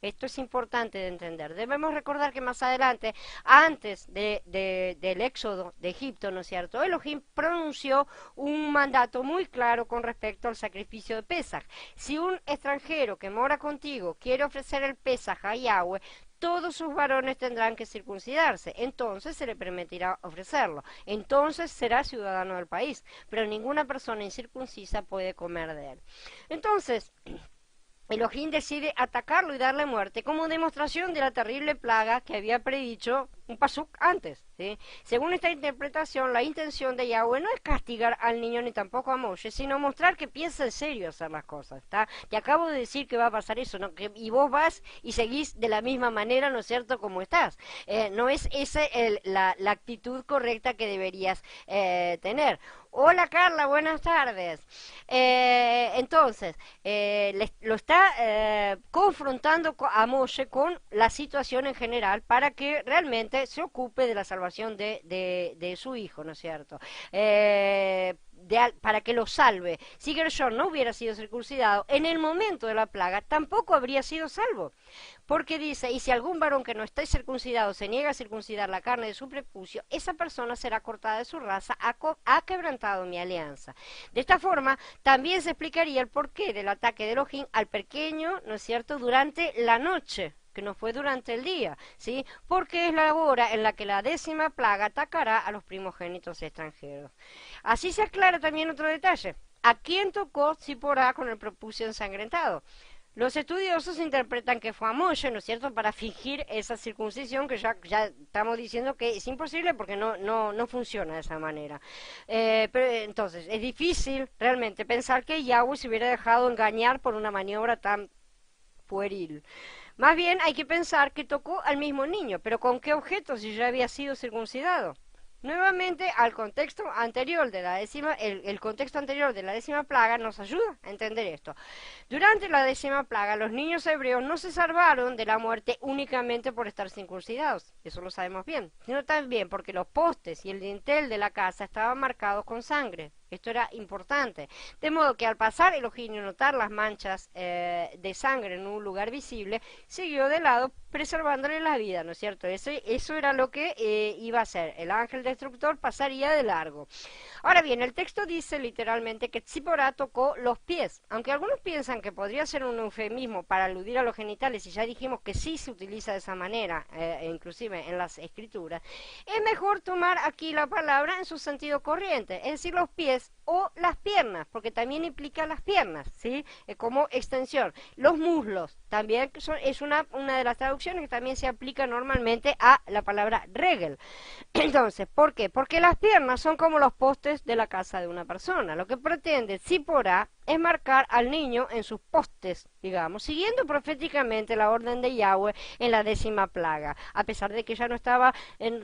Esto es importante de entender. Debemos recordar que más adelante, antes del éxodo de Egipto, ¿no es cierto?, Elohim pronunció un mandato muy claro con respecto al sacrificio de Pesaj. Si un extranjero que mora contigo quiere ofrecer el Pesaj a Yahweh, todos sus varones tendrán que circuncidarse, entonces se le permitirá ofrecerlo, entonces será ciudadano del país, pero ninguna persona incircuncisa puede comer de él. Entonces, Elohim decide atacarlo y darle muerte como demostración de la terrible plaga que había predicho un pasuk antes, ¿sí? Según esta interpretación, la intención de Yahweh no es castigar al niño ni tampoco a Moshe, sino mostrar que piensa en serio hacer las cosas, ¿está? Te acabo de decir que va a pasar eso, ¿no? Y vos vas y seguís de la misma manera, ¿no es cierto?, como estás. No es esa la actitud correcta que deberías tener. Hola Carla, buenas tardes. Entonces, lo está confrontando a Moshe con la situación en general para que realmente se ocupe de la salvación de su hijo, ¿no es cierto? Para que lo salve. Si Gershon no hubiera sido circuncidado, en el momento de la plaga tampoco habría sido salvo. Porque dice, y si algún varón que no esté circuncidado se niega a circuncidar la carne de su prepucio, esa persona será cortada de su raza, ha quebrantado mi alianza. De esta forma, también se explicaría el porqué del ataque de Elohim al pequeño, ¿no es cierto?, durante la noche, que no fue durante el día, ¿sí? Porque es la hora en la que la 10ª plaga atacará a los primogénitos extranjeros. Así se aclara también otro detalle. ¿A quién tocó Tzipporá con el prepucio ensangrentado? Los estudiosos interpretan que fue a Moshe, ¿no es cierto?, para fingir esa circuncisión que ya estamos diciendo que es imposible porque no funciona de esa manera. Pero entonces, es difícil realmente pensar que Yahweh se hubiera dejado engañar por una maniobra tan pueril. Más bien hay que pensar que tocó al mismo niño, pero ¿con qué objeto si ya había sido circuncidado? Nuevamente, al contexto anterior de la el contexto anterior de la 10ª plaga nos ayuda a entender esto. Durante la 10ª plaga, los niños hebreos no se salvaron de la muerte únicamente por estar circuncidados, eso lo sabemos bien, sino también porque los postes y el dintel de la casa estaban marcados con sangre. Esto era importante. De modo que al pasar Elohim y notar las manchas de sangre en un lugar visible, siguió de lado preservándole la vida, ¿no es cierto? Eso era lo que iba a hacer. El ángel destructor pasaría de largo. Ahora bien, el texto dice literalmente que Tzipporá tocó los pies, aunque algunos piensan que podría ser un eufemismo para aludir a los genitales, y ya dijimos que sí se utiliza de esa manera, inclusive en las escrituras, es mejor tomar aquí la palabra en su sentido corriente, es decir, los pies o las piernas, porque también implica las piernas, ¿sí? Como extensión. Los muslos también es una de las traducciones que también se aplica normalmente a la palabra regel. Entonces, ¿por qué? Porque las piernas son como los postes de la casa de una persona. Lo que pretende Tzipporá es marcar al niño en sus postes, digamos, siguiendo proféticamente la orden de Yahweh en la 10ª plaga, a pesar de que ya no estaba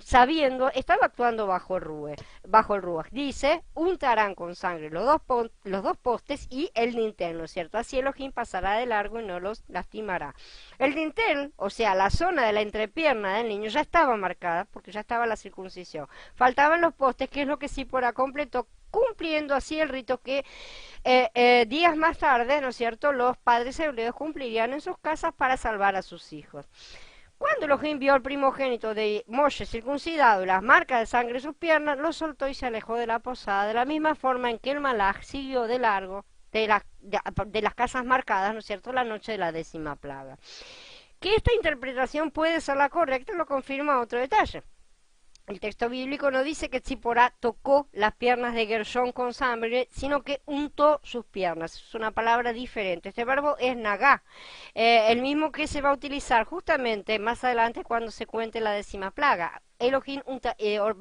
sabiendo, estaba actuando bajo el Ruach. Dice, untarán con sangre los dos postes y el dintel, ¿no es cierto? Así Elohim pasará de largo y no los lastimará. El dintel, o sea, la zona de la entrepierna del niño ya estaba marcada, porque ya estaba la circuncisión. Faltaban los postes, que es lo que Tzipporá completó, cumpliendo así el rito que días más tarde, ¿no es cierto?, los padres hebreos cumplirían en sus casas para salvar a sus hijos. Cuando Elohim vio al primogénito de Moshe circuncidado y las marcas de sangre en sus piernas, lo soltó y se alejó de la posada, de la misma forma en que el malaj siguió de largo de las casas marcadas, ¿no es cierto?, la noche de la 10ª plaga. Que esta interpretación puede ser la correcta lo confirma otro detalle. El texto bíblico no dice que Tzipporá tocó las piernas de Gershón con sangre, sino que untó sus piernas. Es una palabra diferente. Este verbo es nagá, el mismo que se va a utilizar justamente más adelante cuando se cuente la 10ª plaga. Elohim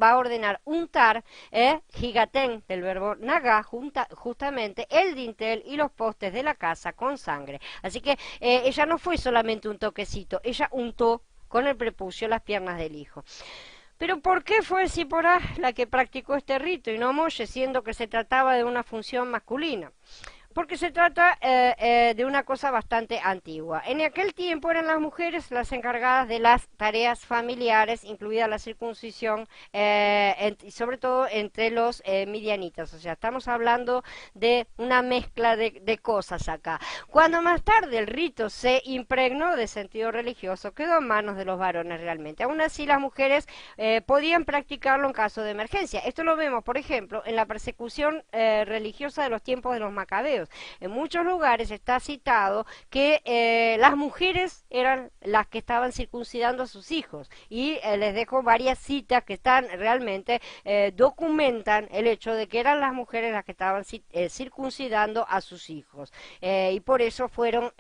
va a ordenar untar, gigatén, del verbo nagá, justamente el dintel y los postes de la casa con sangre. Así que ella no fue solamente un toquecito, ella untó con el prepucio las piernas del hijo. Pero ¿por qué fue Tzipporá la que practicó este rito y no Moshe, siendo que se trataba de una función masculina? porque se trata de una cosa bastante antigua. En aquel tiempo eran las mujeres las encargadas de las tareas familiares, incluida la circuncisión, y sobre todo entre los midianitas. O sea, estamos hablando de una mezcla de cosas acá. Cuando más tarde el rito se impregnó de sentido religioso, quedó en manos de los varones realmente. Aún así, las mujeres podían practicarlo en caso de emergencia. Esto lo vemos, por ejemplo, en la persecución religiosa de los tiempos de los macabeos. En muchos lugares está citado que las mujeres eran las que estaban circuncidando a sus hijos, y les dejo varias citas que están realmente documentan el hecho de que eran las mujeres las que estaban circuncidando a sus hijos, y por eso fueron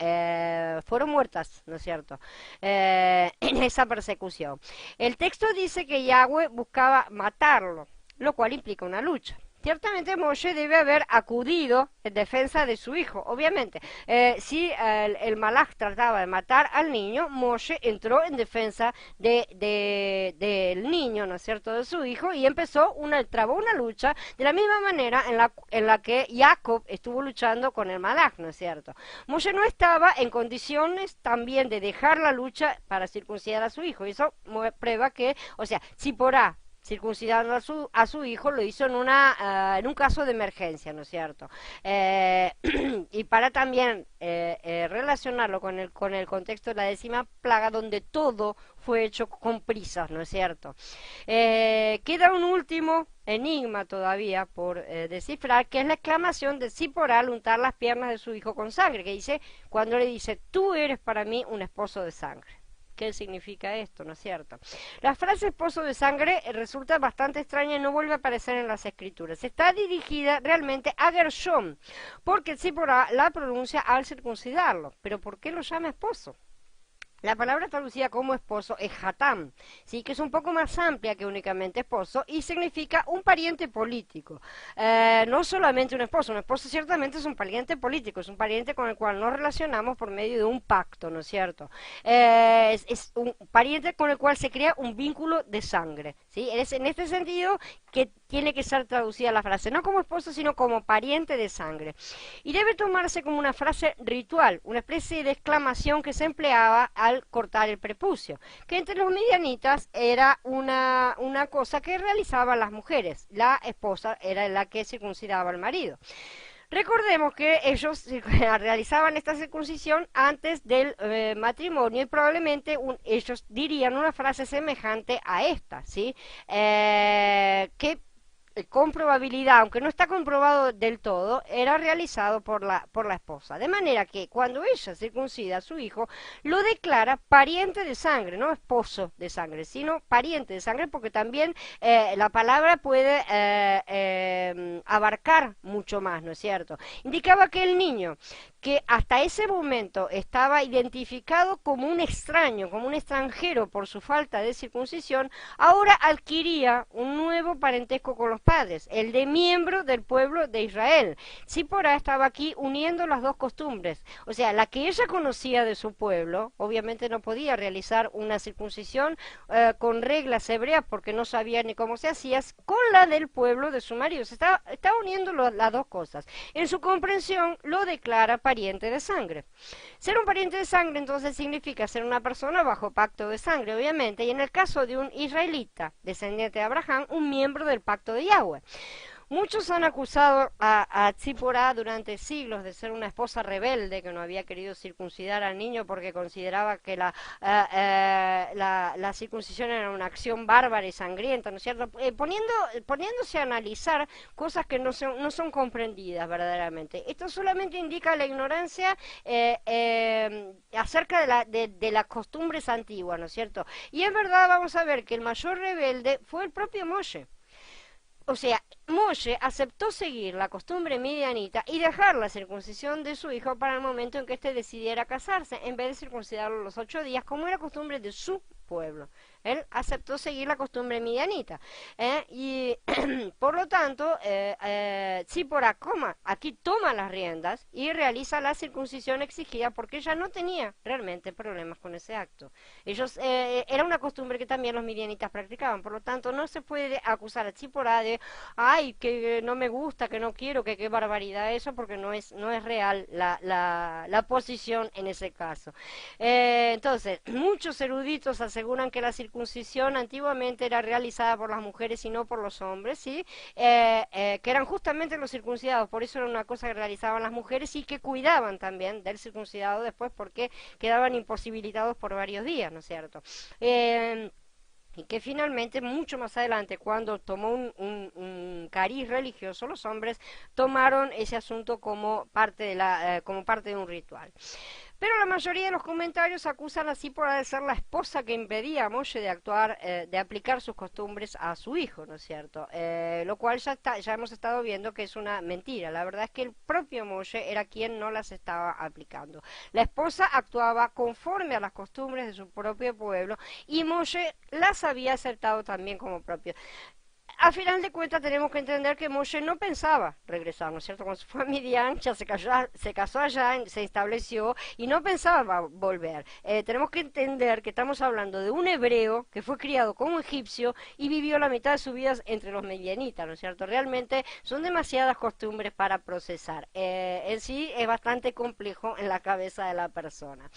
muertas, ¿no es cierto?, en esa persecución. El texto dice que Yahweh buscaba matarlo, lo cual implica una lucha. Ciertamente Moshe debe haber acudido en defensa de su hijo. Obviamente, si el malaj trataba de matar al niño, Moshe entró en defensa del niño, ¿no es cierto?, de su hijo, y trabó una lucha de la misma manera en la que Jacob estuvo luchando con el malaj, ¿no es cierto? Moshe no estaba en condiciones también de dejar la lucha para circuncidar a su hijo. Y eso prueba que, o sea, Ziporá circuncidando a su hijo, lo hizo en un caso de emergencia, ¿no es cierto? Y para también relacionarlo con el contexto de la 10ª plaga, donde todo fue hecho con prisas, ¿no es cierto? Queda un último enigma todavía por descifrar, que es la exclamación de Zipporá al untar las piernas de su hijo con sangre, que dice, cuando le dice, tú eres para mí un esposo de sangre. ¿Qué significa esto, no es cierto? La frase esposo de sangre resulta bastante extraña y no vuelve a aparecer en las escrituras. Está dirigida realmente a Gershom, porque Zipporá la pronuncia al circuncidarlo. ¿Pero por qué lo llama esposo? La palabra traducida como esposo es hatam, ¿sí?, que es un poco más amplia que únicamente esposo y significa un pariente político. No solamente un esposo ciertamente es un pariente político, es un pariente con el cual nos relacionamos por medio de un pacto, ¿no es cierto? Es un pariente con el cual se crea un vínculo de sangre, ¿sí? Es en este sentido que tiene que ser traducida la frase, no como esposo, sino como pariente de sangre. Y debe tomarse como una frase ritual, una especie de exclamación que se empleaba al cortar el prepucio, que entre los midianitas era una cosa que realizaban las mujeres. La esposa era la que circuncidaba al marido. Recordemos que ellos realizaban esta circuncisión antes del matrimonio, y probablemente ellos dirían una frase semejante a esta, ¿sí? Que con probabilidad, aunque no está comprobado del todo, era realizado por la esposa. De manera que cuando ella circuncida a su hijo, lo declara pariente de sangre, no esposo de sangre, sino pariente de sangre, porque también la palabra puede abarcar mucho más, ¿no es cierto? Indicaba que el niño, que hasta ese momento estaba identificado como un extraño, como un extranjero por su falta de circuncisión, ahora adquiría un nuevo parentesco con los padres, el de miembro del pueblo de Israel. Zipporá estaba aquí uniendo las dos costumbres, o sea, la que ella conocía de su pueblo, obviamente no podía realizar una circuncisión con reglas hebreas porque no sabía ni cómo se hacía, con la del pueblo de su marido. Se estaba uniendo las dos cosas. En su comprensión lo declara pariente de sangre. Ser un pariente de sangre entonces significa ser una persona bajo pacto de sangre, obviamente, y en el caso de un israelita, descendiente de Abraham, un miembro del pacto de Yahweh. Muchos han acusado a Zipporá durante siglos de ser una esposa rebelde que no había querido circuncidar al niño porque consideraba que la circuncisión era una acción bárbara y sangrienta, ¿no es cierto? Poniéndose a analizar cosas que no son comprendidas verdaderamente. Esto solamente indica la ignorancia acerca de las costumbres antiguas, ¿no es cierto? Y es verdad, vamos a ver que el mayor rebelde fue el propio Moshe. O sea, Moshe aceptó seguir la costumbre midianita y dejar la circuncisión de su hijo para el momento en que éste decidiera casarse, en vez de circuncidarlo los 8 días, como era costumbre de su pueblo. él aceptó seguir la costumbre midianita. Y por lo tanto, Zípora aquí toma las riendas y realiza la circuncisión exigida porque ella no tenía realmente problemas con ese acto. Ellos, era una costumbre que también los midianitas practicaban, por lo tanto no se puede acusar a Zípora de, ay, que no me gusta, que no quiero, que qué barbaridad eso, porque no es real la posición en ese caso. Entonces, muchos eruditos aseguran que la circuncisión antiguamente era realizada por las mujeres y no por los hombres, ¿sí? Que eran justamente los circuncidados, por eso era una cosa que realizaban las mujeres y que cuidaban también del circuncidado después porque quedaban imposibilitados por varios días, ¿no es cierto? Y que finalmente, mucho más adelante, cuando tomó un cariz religioso, los hombres tomaron ese asunto como parte de un ritual. Pero la mayoría de los comentarios acusan a Zípora de ser la esposa que impedía a Moshe de actuar, de aplicar sus costumbres a su hijo, ¿no es cierto? Lo cual ya hemos estado viendo que es una mentira. La verdad es que el propio Moshe era quien no las estaba aplicando. La esposa actuaba conforme a las costumbres de su propio pueblo y Moshe las había aceptado también como propias. A final de cuentas tenemos que entender que Moshe no pensaba regresar, ¿no es cierto? Cuando se fue a Midian, ya se casó allá, se estableció y no pensaba volver. Tenemos que entender que estamos hablando de un hebreo que fue criado como egipcio y vivió la mitad de su vida entre los medianitas, ¿no es cierto? Realmente son demasiadas costumbres para procesar. En sí es bastante complejo en la cabeza de la persona.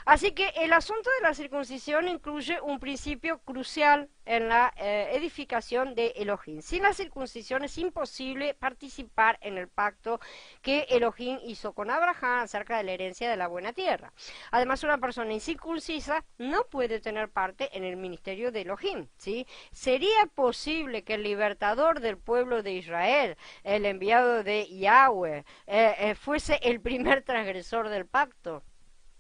Así que el asunto de la circuncisión incluye un principio crucial en la edificación de Elohim. Sin la circuncisión es imposible participar en el pacto que Elohim hizo con Abraham acerca de la herencia de la buena tierra. Además, una persona incircuncisa no puede tener parte en el ministerio de Elohim, ¿sí? ¿Sería posible que el libertador del pueblo de Israel, el enviado de Yahweh, fuese el primer transgresor del pacto?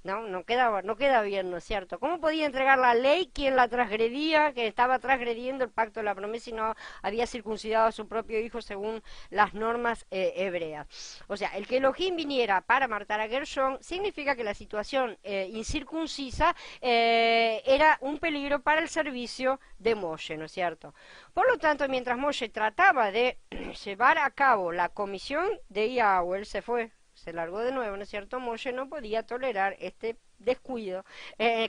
No queda bien, ¿no es cierto? ¿Cómo podía entregar la ley quien la transgredía, que estaba transgrediendo el pacto de la promesa y no había circuncidado a su propio hijo según las normas hebreas? O sea, el que Elohim viniera para matar a Gershón significa que la situación incircuncisa era un peligro para el servicio de Moshe, ¿no es cierto? Por lo tanto, mientras Moshe trataba de llevar a cabo la comisión de Yahweh, se largó de nuevo, ¿no es cierto? Moshe no podía tolerar este descuido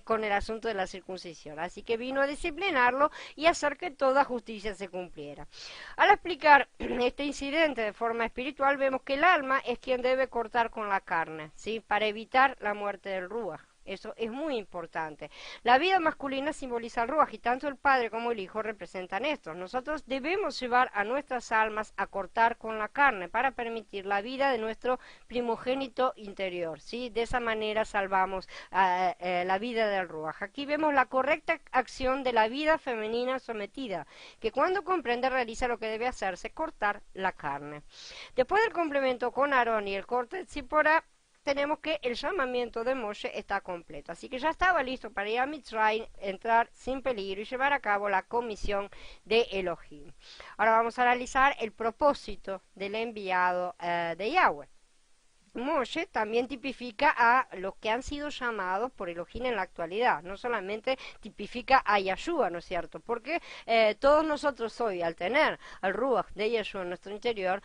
con el asunto de la circuncisión, así que vino a disciplinarlo y hacer que toda justicia se cumpliera. Al explicar este incidente de forma espiritual, vemos que el alma es quien debe cortar con la carne, ¿sí? Para evitar la muerte del ruaj. Eso es muy importante. La vida masculina simboliza el ruaj y tanto el padre como el hijo representan esto. Nosotros debemos llevar a nuestras almas a cortar con la carne para permitir la vida de nuestro primogénito interior, ¿sí? De esa manera salvamos la vida del ruaj. Aquí vemos la correcta acción de la vida femenina sometida, que cuando comprende realiza lo que debe hacerse, cortar la carne. Después del complemento con Aarón y el corte de Zípora, tenemos que el llamamiento de Moshe está completo. Así que ya estaba listo para ir a Mitzrayim, entrar sin peligro y llevar a cabo la comisión de Elohim. Ahora vamos a analizar el propósito del enviado de Yahweh. Moshe también tipifica a los que han sido llamados por Elohim en la actualidad, no solamente tipifica a Yeshua, ¿no es cierto? Porque todos nosotros hoy, al tener al Ruach de Yeshua en nuestro interior,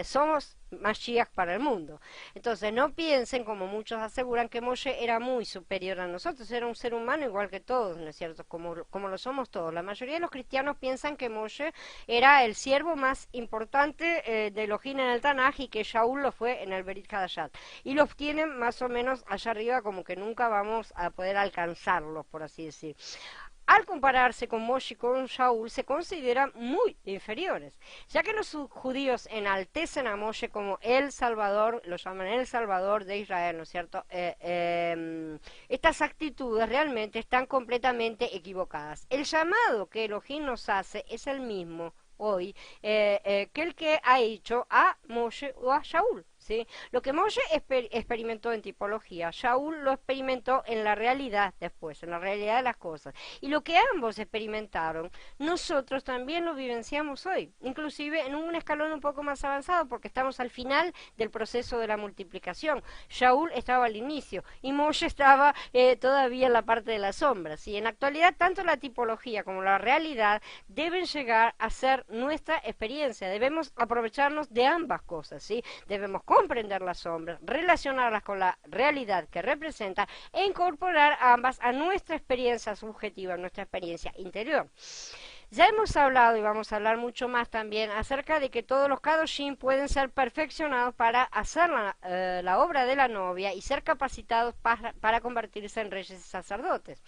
somos Mashiach para el mundo. Entonces no piensen, como muchos aseguran, que Moshe era muy superior a nosotros, era un ser humano igual que todos, ¿no es cierto? Como lo somos todos. La mayoría de los cristianos piensan que Moshe era el siervo más importante de Elohim en el Tanaj y que Shaul lo fue en el Berit Hadashat. Y los tienen más o menos allá arriba, como que nunca vamos a poder alcanzarlos, por así decir. Al compararse con Moshe y con Shaul, se consideran muy inferiores, ya que los judíos enaltecen a Moshe como el Salvador, lo llaman el Salvador de Israel, ¿no es cierto? Estas actitudes realmente están completamente equivocadas. El llamado que Elohim nos hace es el mismo hoy que el que ha hecho a Moshe o a Shaul. ¿sí? Lo que Moshe experimentó en tipología, Shaul lo experimentó en la realidad después, en la realidad de las cosas. Y lo que ambos experimentaron, nosotros también lo vivenciamos hoy, inclusive en un escalón un poco más avanzado, porque estamos al final del proceso de la multiplicación. Shaul estaba al inicio y Moshe estaba todavía en la parte de las sombras. Y en la actualidad, tanto la tipología como la realidad deben llegar a ser nuestra experiencia. Debemos aprovecharnos de ambas cosas, ¿sí? Debemos comprender las sombras, relacionarlas con la realidad que representa e incorporar ambas a nuestra experiencia subjetiva, a nuestra experiencia interior. Ya hemos hablado y vamos a hablar mucho más también acerca de que todos los kadoshim pueden ser perfeccionados para hacer la obra de la novia y ser capacitados para convertirse en reyes y sacerdotes.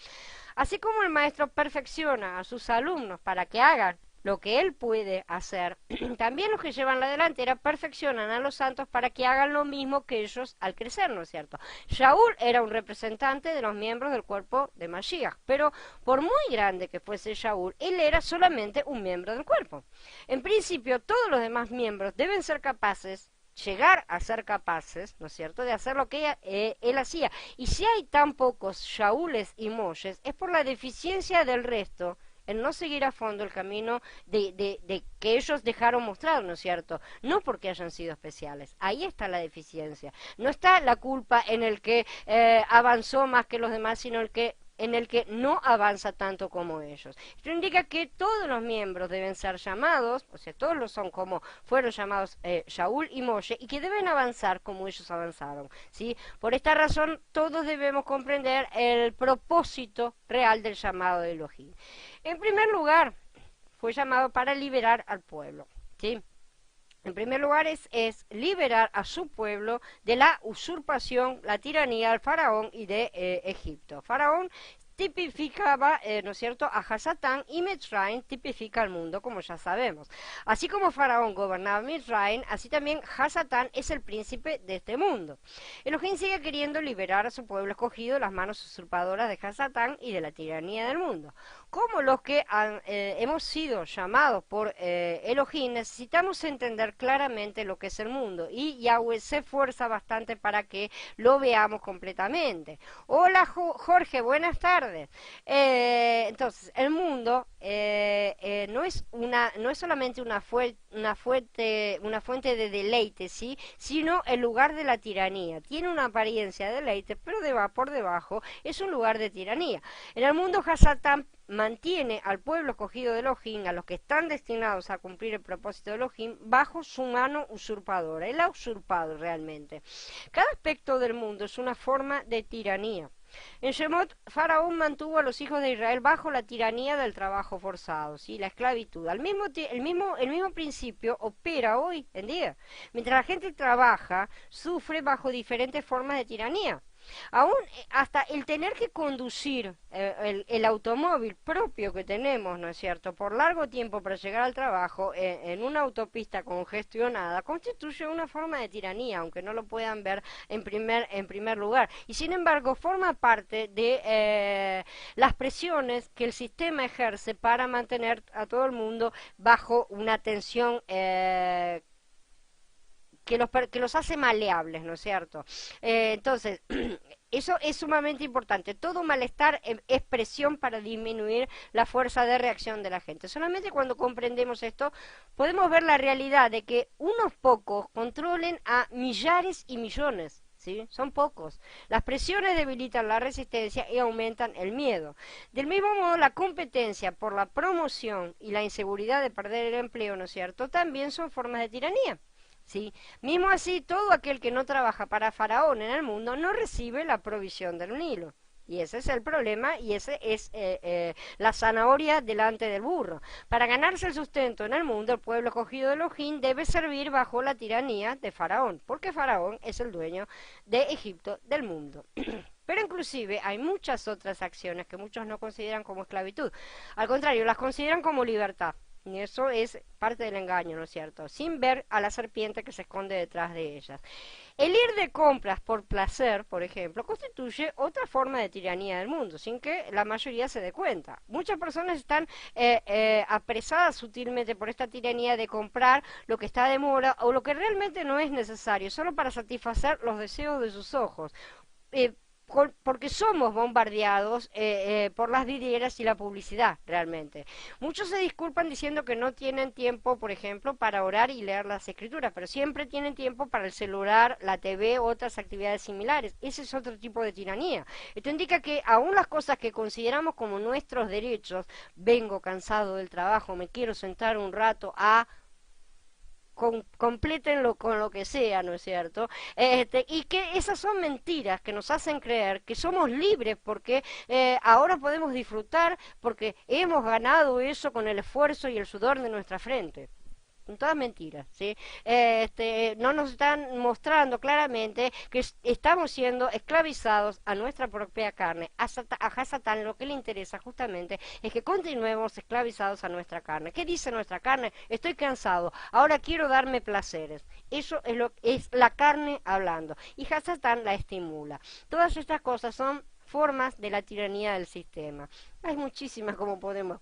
Así como el maestro perfecciona a sus alumnos para que hagan lo que él puede hacer, también los que llevan la delantera perfeccionan a los santos para que hagan lo mismo que ellos al crecer, ¿no es cierto? Shaul era un representante de los miembros del cuerpo de Mashiach, pero por muy grande que fuese Shaul, él era solamente un miembro del cuerpo. En principio, todos los demás miembros deben ser capaces, llegar a ser capaces, ¿no es cierto?, de hacer lo que él hacía. Y si hay tan pocos Shaúles y Moshes, es por la deficiencia del resto, el no seguir a fondo el camino de que ellos dejaron mostrado, ¿no es cierto? No porque hayan sido especiales. Ahí está la deficiencia. No está la culpa en el que avanzó más que los demás, sino en el que no avanza tanto como ellos. Esto indica que todos los miembros deben ser llamados, o sea, todos los son como fueron llamados Shaul y Moshe, y que deben avanzar como ellos avanzaron, ¿sí? Por esta razón, todos debemos comprender el propósito real del llamado de Elohim. En primer lugar, fue llamado para liberar al pueblo, ¿sí? En primer lugar es liberar a su pueblo de la usurpación, la tiranía del faraón y de Egipto. Faraón tipificaba, ¿no es cierto?, a Hasatán, y Mitzrayim tipifica al mundo, como ya sabemos. Así como Faraón gobernaba Mitzrayim, así también Hasatán es el príncipe de este mundo. Elohim sigue queriendo liberar a su pueblo escogido de las manos usurpadoras de Hasatán y de la tiranía del mundo. Como los que hemos sido llamados por Elohim, necesitamos entender claramente lo que es el mundo, y Yahweh se esfuerza bastante para que lo veamos completamente. Hola Jorge, buenas tardes. Entonces, el mundo no es solamente una fuente de deleite, ¿sí?, sino el lugar de la tiranía. Tiene una apariencia de deleite, pero por debajo es un lugar de tiranía. En el mundo Hasatán mantiene al pueblo escogido de Elohim, a los que están destinados a cumplir el propósito de Elohim, bajo su mano usurpadora. Él ha usurpado realmente. Cada aspecto del mundo es una forma de tiranía. En Shemot, Faraón mantuvo a los hijos de Israel bajo la tiranía del trabajo forzado, ¿sí?, la esclavitud. El mismo principio opera hoy en día. Mientras la gente trabaja, sufre bajo diferentes formas de tiranía. Aún hasta el tener que conducir el automóvil propio que tenemos, ¿no es cierto?, por largo tiempo para llegar al trabajo en una autopista congestionada, constituye una forma de tiranía, aunque no lo puedan ver en primer lugar. Y sin embargo, forma parte de las presiones que el sistema ejerce para mantener a todo el mundo bajo una tensión que los hace maleables, ¿no es cierto? Entonces, eso es sumamente importante. Todo malestar es presión para disminuir la fuerza de reacción de la gente. Solamente cuando comprendemos esto, podemos ver la realidad de que unos pocos controlen a millares y millones. ¿Sí? Son pocos. Las presiones debilitan la resistencia y aumentan el miedo. Del mismo modo, la competencia por la promoción y la inseguridad de perder el empleo, ¿no es cierto?, también son formas de tiranía. ¿Sí? Mismo así, todo aquel que no trabaja para Faraón en el mundo no recibe la provisión del Nilo. Y ese es el problema, y ese es la zanahoria delante del burro. Para ganarse el sustento en el mundo, el pueblo escogido de Elohim debe servir bajo la tiranía de Faraón, porque Faraón es el dueño de Egipto, del mundo. Pero inclusive hay muchas otras acciones que muchos no consideran como esclavitud. Al contrario, las consideran como libertad. Y eso es parte del engaño, ¿no es cierto? Sin ver a la serpiente que se esconde detrás de ellas. El ir de compras por placer, por ejemplo, constituye otra forma de tiranía del mundo, sin que la mayoría se dé cuenta. Muchas personas están apresadas sutilmente por esta tiranía de comprar lo que está de moda o lo que realmente no es necesario, solo para satisfacer los deseos de sus ojos. Eh, Porque somos bombardeados por las vidrieras y la publicidad, realmente. Muchos se disculpan diciendo que no tienen tiempo, por ejemplo, para orar y leer las escrituras, pero siempre tienen tiempo para el celular, la TV u otras actividades similares. Ese es otro tipo de tiranía. Esto indica que aún las cosas que consideramos como nuestros derechos, vengo cansado del trabajo, me quiero sentar un rato a complétenlo con lo que sea, ¿no es cierto? Y que esas son mentiras que nos hacen creer que somos libres porque ahora podemos disfrutar porque hemos ganado eso con el esfuerzo y el sudor de nuestra frente. Son todas mentiras, ¿sí? No nos están mostrando claramente que estamos siendo esclavizados a nuestra propia carne. A Satán lo que le interesa justamente es que continuemos esclavizados a nuestra carne. ¿Qué dice nuestra carne? Estoy cansado, ahora quiero darme placeres. Eso es la carne hablando. Y Satán la estimula. Todas estas cosas son formas de la tiranía del sistema. Hay muchísimas como podemos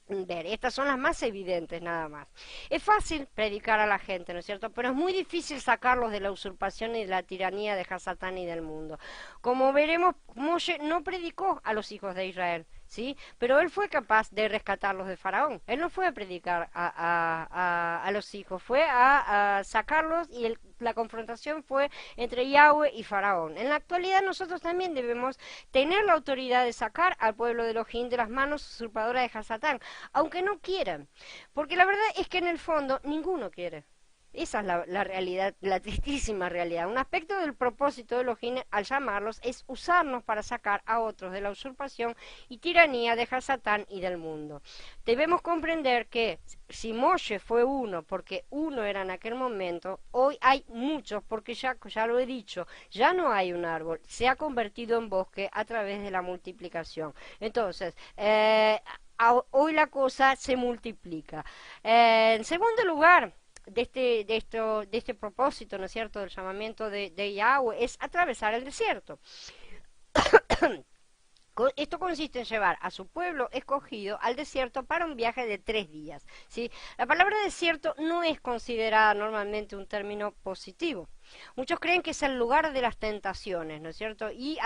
ver. Estas son las más evidentes nada más. Es fácil predicar a la gente, ¿no es cierto? Pero es muy difícil sacarlos de la usurpación y de la tiranía de Hasatán y del mundo. Como veremos, Moshe no predicó a los hijos de Israel, ¿sí? Pero él fue capaz de rescatarlos de Faraón. Él no fue a predicar a los hijos, fue a sacarlos y la confrontación fue entre Yahweh y Faraón. En la actualidad nosotros también debemos tener la autoridad de sacar al pueblo de Elohim de las manos usurpadoras de Hasatán, aunque no quieran, porque la verdad es que en el fondo ninguno quiere. Esa es la realidad, la tristísima realidad. Un aspecto del propósito de Elohim al llamarlos es usarnos para sacar a otros de la usurpación y tiranía de Hasatán y del mundo. Debemos comprender que si Moshe fue uno, porque uno era en aquel momento, hoy hay muchos, porque ya lo he dicho, ya no hay un árbol, se ha convertido en bosque a través de la multiplicación. Entonces, hoy la cosa se multiplica. En segundo lugar, de este propósito, ¿no es cierto?, del llamamiento de Yahweh, es atravesar el desierto. Esto consiste en llevar a su pueblo escogido al desierto para un viaje de 3 días, ¿sí? La palabra desierto no es considerada normalmente un término positivo. Muchos creen que es el lugar de las tentaciones, ¿no es cierto?, y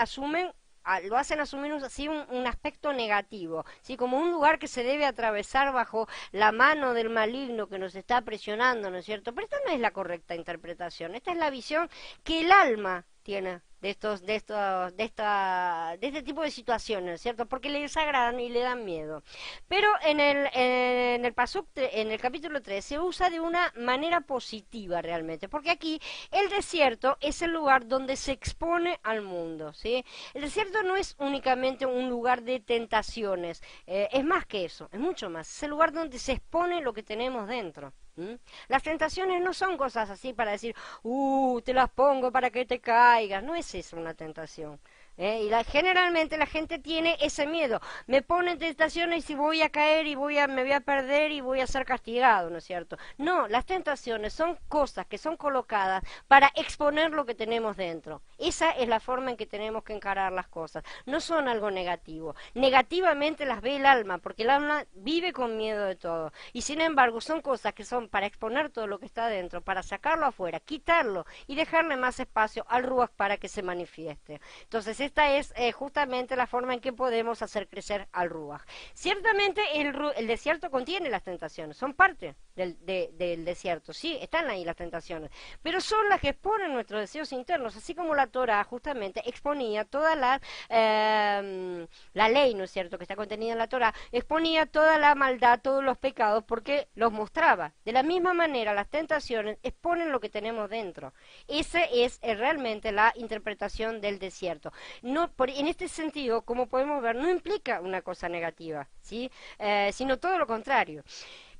lo hacen asumir así un aspecto negativo, ¿sí? Como un lugar que se debe atravesar bajo la mano del maligno que nos está presionando, ¿no es cierto? Pero esta no es la correcta interpretación, esta es la visión que el alma tiene de este tipo de situaciones, ¿cierto? Porque le desagradan y le dan miedo. Pero en el Pasuk, en el capítulo 3, se usa de una manera positiva realmente, porque aquí el desierto es el lugar donde se expone al mundo, ¿sí? El desierto no es únicamente un lugar de tentaciones, es más que eso, es mucho más, es el lugar donde se expone lo que tenemos dentro. Las tentaciones no son cosas así para decir, te las pongo para que te caigas. No es eso una tentación. Generalmente la gente tiene ese miedo. Me ponen tentaciones y si voy a caer y me voy a perder y voy a ser castigado, ¿no es cierto? No, las tentaciones son cosas que son colocadas para exponer lo que tenemos dentro. Esa es la forma en que tenemos que encarar las cosas. No son algo negativo. Negativamente las ve el alma, porque el alma vive con miedo de todo. Y sin embargo son cosas que son para exponer todo lo que está dentro, para sacarlo afuera, quitarlo y dejarle más espacio al Ruach para que se manifieste. Entonces, esta es justamente la forma en que podemos hacer crecer al Ruach. Ciertamente el desierto contiene las tentaciones, son parte del desierto, sí, están ahí las tentaciones, pero son las que exponen nuestros deseos internos, así como la Torah justamente exponía toda la ley, ¿no es cierto?, que está contenida en la Torah, exponía toda la maldad, todos los pecados, porque los mostraba. De la misma manera, las tentaciones exponen lo que tenemos dentro. Esa es realmente la interpretación del desierto. En este sentido, como podemos ver, no implica una cosa negativa, ¿sí? Sino todo lo contrario.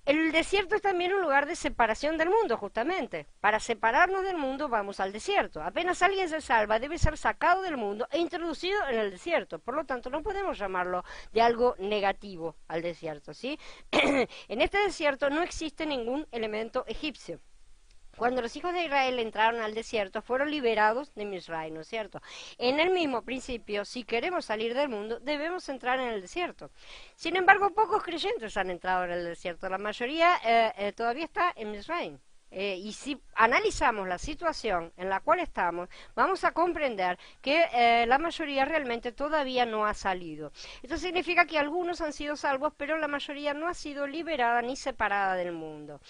El desierto es también un lugar de separación del mundo, justamente. Para separarnos del mundo vamos al desierto. Apenas alguien se salva, debe ser sacado del mundo e introducido en el desierto. Por lo tanto, no podemos llamarlo de algo negativo al desierto, ¿sí? En este desierto no existe ningún elemento egipcio. Cuando los hijos de Israel entraron al desierto, fueron liberados de Misraim, ¿no es cierto? En el mismo principio, si queremos salir del mundo, debemos entrar en el desierto. Sin embargo, pocos creyentes han entrado en el desierto. La mayoría todavía está en Misraim. Y si analizamos la situación en la cual estamos, vamos a comprender que la mayoría realmente todavía no ha salido. Esto significa que algunos han sido salvos, pero la mayoría no ha sido liberada ni separada del mundo.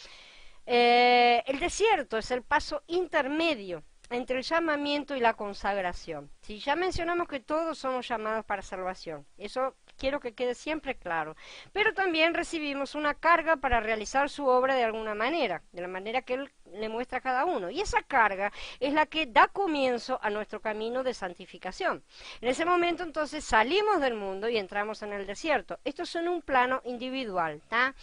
El desierto es el paso intermedio entre el llamamiento y la consagración. Si ya mencionamos que todos somos llamados para salvación, eso quiero que quede siempre claro. Pero también recibimos una carga para realizar su obra de alguna manera, de la manera que Él le muestra a cada uno. Y esa carga es la que da comienzo a nuestro camino de santificación. En ese momento entonces salimos del mundo y entramos en el desierto. Esto es en un plano individual, ¿tá?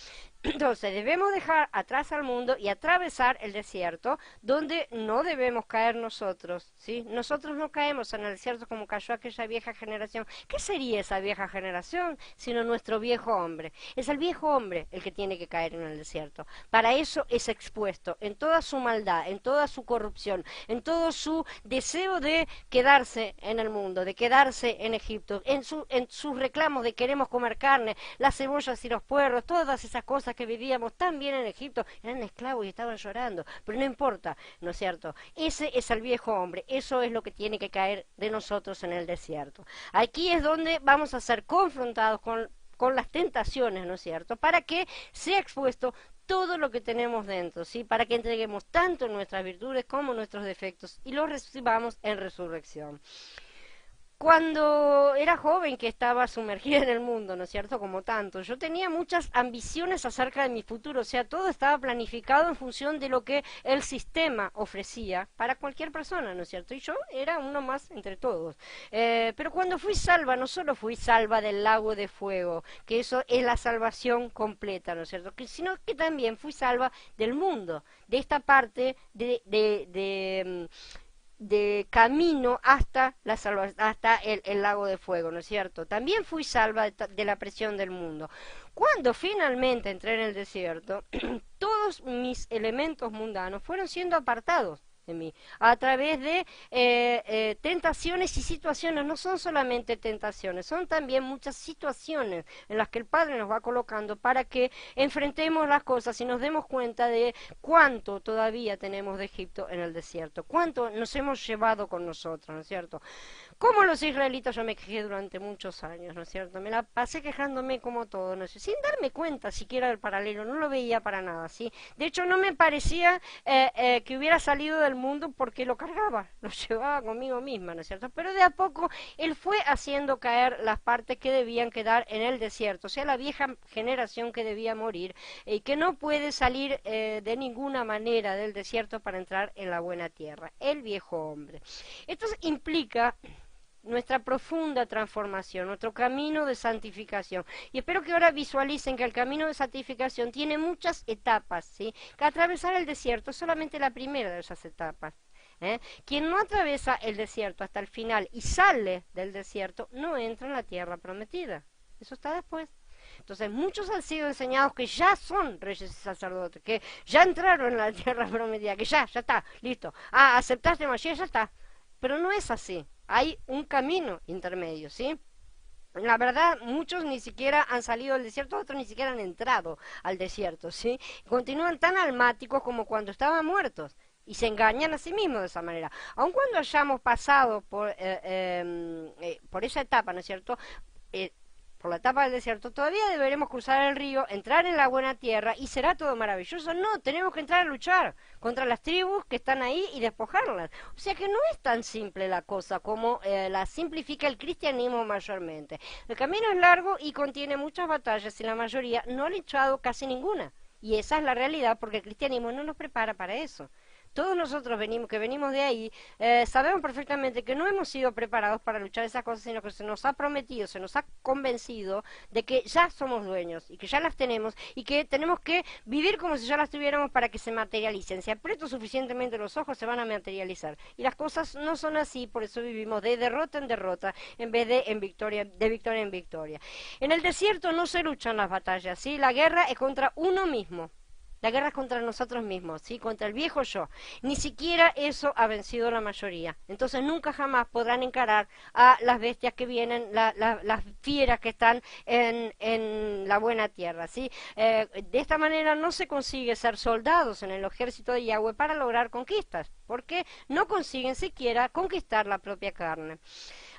Entonces debemos dejar atrás al mundo y atravesar el desierto, donde no debemos caer nosotros, ¿sí? Nosotros no caemos en el desierto como cayó aquella vieja generación. ¿Qué sería esa vieja generación sino nuestro viejo hombre? Es el viejo hombre el que tiene que caer en el desierto. Para eso es expuesto en toda su maldad, en toda su corrupción, en todo su deseo de quedarse en el mundo, de quedarse en Egipto, en sus reclamos de queremos comer carne, las cebollas y los puerros, todas esas cosas que vivíamos tan bien en Egipto, eran esclavos y estaban llorando, pero no importa, ¿no es cierto? Ese es el viejo hombre, eso es lo que tiene que caer de nosotros en el desierto. Aquí es donde vamos a ser confrontados con las tentaciones, ¿no es cierto? Para que sea expuesto todo lo que tenemos dentro, ¿sí? Para que entreguemos tanto nuestras virtudes como nuestros defectos y los recibamos en resurrección. Cuando era joven, que estaba sumergida en el mundo, ¿no es cierto?, como tanto, yo tenía muchas ambiciones acerca de mi futuro, o sea, todo estaba planificado en función de lo que el sistema ofrecía para cualquier persona, ¿no es cierto?, y yo era uno más entre todos. Pero cuando fui salva, no solo fui salva del lago de fuego, que eso es la salvación completa, ¿no es cierto?, sino que también fui salva del mundo, de esta parte de camino hasta hasta el lago de fuego, ¿no es cierto? También fui salva de la presión del mundo. Cuando finalmente entré en el desierto, todos mis elementos mundanos fueron siendo apartados de mí, a través de tentaciones y situaciones. No son solamente tentaciones, son también muchas situaciones en las que el Padre nos va colocando para que enfrentemos las cosas y nos demos cuenta de cuánto todavía tenemos de Egipto en el desierto, cuánto nos hemos llevado con nosotros, ¿no es cierto? Como los israelitas yo me quejé durante muchos años, ¿no es cierto? Me la pasé quejándome como todo, ¿no sé? Sin darme cuenta siquiera del paralelo, no lo veía para nada, ¿sí? De hecho, no me parecía que hubiera salido del mundo porque lo cargaba, lo llevaba conmigo misma, ¿no es cierto? Pero de a poco él fue haciendo caer las partes que debían quedar en el desierto, o sea, la vieja generación que debía morir y que no puede salir de ninguna manera del desierto para entrar en la buena tierra, el viejo hombre. Esto implica nuestra profunda transformación, nuestro camino de santificación. Y espero que ahora visualicen que el camino de santificación tiene muchas etapas, ¿sí? Que atravesar el desierto es solamente la primera de esas etapas. Quien no atraviesa el desierto hasta el final y sale del desierto, no entra en la tierra prometida. Eso está después. Entonces muchos han sido enseñados que ya son reyes y sacerdotes, que ya entraron en la tierra prometida, que ya está, listo. Aceptaste Mashiach, ya está. Pero no es así. Hay un camino intermedio, ¿sí? La verdad, muchos ni siquiera han salido del desierto, otros ni siquiera han entrado al desierto, ¿sí? Continúan tan almáticos como cuando estaban muertos y se engañan a sí mismos de esa manera. Aun cuando hayamos pasado por esa etapa, ¿no es cierto?, por la etapa del desierto, todavía deberemos cruzar el río, entrar en la buena tierra y será todo maravilloso. No, tenemos que entrar a luchar contra las tribus que están ahí y despojarlas. O sea que no es tan simple la cosa como la simplifica el cristianismo mayormente. El camino es largo y contiene muchas batallas y la mayoría no ha luchado casi ninguna. Y esa es la realidad porque el cristianismo no nos prepara para eso. todos nosotros que venimos de ahí, sabemos perfectamente que no hemos sido preparados para luchar esas cosas, sino que se nos ha prometido, se nos ha convencido de que ya somos dueños y que ya las tenemos y que tenemos que vivir como si ya las tuviéramos para que se materialicen. Si aprieto suficientemente los ojos, se van a materializar. Y las cosas no son así, por eso vivimos de derrota en derrota en vez de de victoria en victoria. En el desierto no se luchan las batallas, ¿sí? La guerra es contra uno mismo. La guerra es contra nosotros mismos, ¿sí? Contra el viejo yo. Ni siquiera eso ha vencido la mayoría. Entonces nunca jamás podrán encarar a las bestias que vienen, las fieras que están en la buena tierra, ¿sí? De esta manera no se consigue ser soldados en el ejército de Yahweh para lograr conquistas, porque no consiguen siquiera conquistar la propia carne.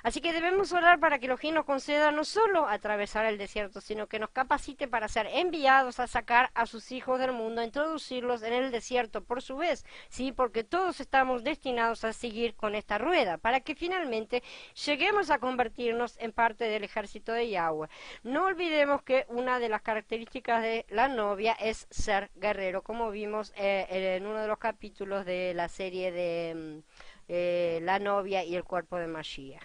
Así que debemos orar para que Elohim nos conceda no solo atravesar el desierto, sino que nos capacite para ser enviados a sacar a sus hijos del mundo, a introducirlos en el desierto por su vez, ¿sí? Porque todos estamos destinados a seguir con esta rueda, para que finalmente lleguemos a convertirnos en parte del ejército de Yahweh. No olvidemos que una de las características de la novia es ser guerrero, como vimos en uno de los capítulos de la serie de la novia y el cuerpo de Mashiach.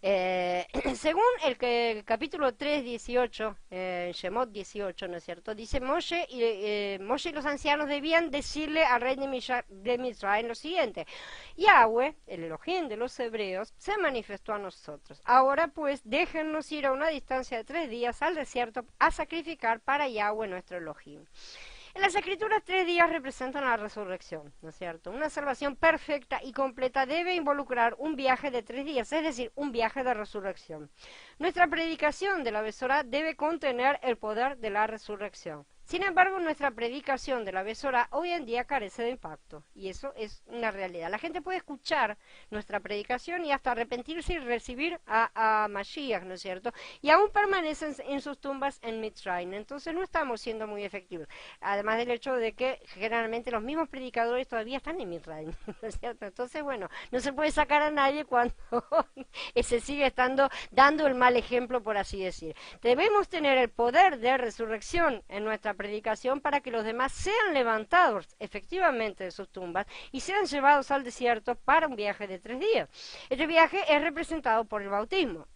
Según el capítulo 3, 18, Shemot 18, ¿no es cierto? Dice Moshe y los ancianos debían decirle al rey de Misraim lo siguiente: Yahweh, el Elohim de los hebreos, se manifestó a nosotros. Ahora pues déjennos ir a una distancia de 3 días al desierto a sacrificar para Yahweh nuestro Elohim. En las Escrituras 3 días representan la resurrección, ¿no es cierto? Una salvación perfecta y completa debe involucrar un viaje de 3 días, es decir, un viaje de resurrección. Nuestra predicación de la Besorá debe contener el poder de la resurrección. Sin embargo, nuestra predicación de la Besorá hoy en día carece de impacto, y eso es una realidad. La gente puede escuchar nuestra predicación y hasta arrepentirse y recibir a Mashiach, ¿no es cierto? Y aún permanecen en sus tumbas en Mitzrayim, entonces no estamos siendo muy efectivos. Además del hecho de que generalmente los mismos predicadores todavía están en Mitzrayim, ¿no es cierto? Entonces, bueno, no se puede sacar a nadie cuando se sigue dando el mal ejemplo, por así decir. Debemos tener el poder de resurrección en nuestra predicación para que los demás sean levantados efectivamente de sus tumbas y sean llevados al desierto para un viaje de 3 días. Este viaje es representado por el bautismo.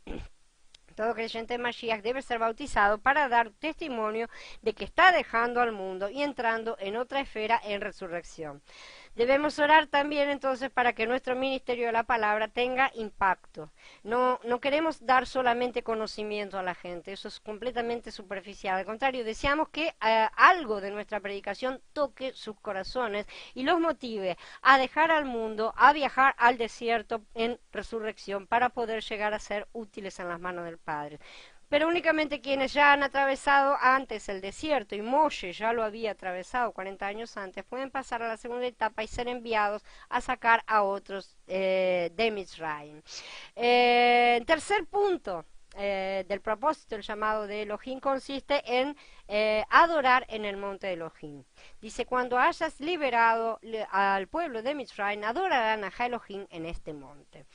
Todo creyente de Mashiach debe ser bautizado para dar testimonio de que está dejando al mundo y entrando en otra esfera en resurrección. Debemos orar también entonces para que nuestro ministerio de la palabra tenga impacto. No queremos dar solamente conocimiento a la gente, eso es completamente superficial. Al contrario, deseamos que algo de nuestra predicación toque sus corazones y los motive a dejar al mundo, a viajar al desierto en resurrección para poder llegar a ser útiles en las manos del Padre. Pero únicamente quienes ya han atravesado antes el desierto, y Moshe ya lo había atravesado 40 años antes, pueden pasar a la segunda etapa y ser enviados a sacar a otros de Mitzrayim. Tercer punto del propósito, el llamado de Elohim, consiste en adorar en el monte de Elohim. Dice: cuando hayas liberado al pueblo de Mitzrayim, adorarán a Elohim en este monte.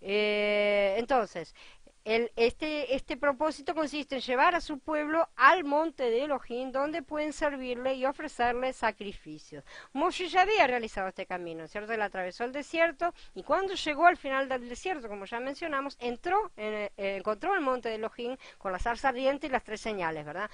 Entonces, este propósito consiste en llevar a su pueblo al monte de Elohim, donde pueden servirle y ofrecerle sacrificios. Moshe ya había realizado este camino, ¿cierto? Él atravesó el desierto y cuando llegó al final del desierto, como ya mencionamos, encontró el monte de Elohim con la zarza ardiente y las 3 señales, ¿verdad?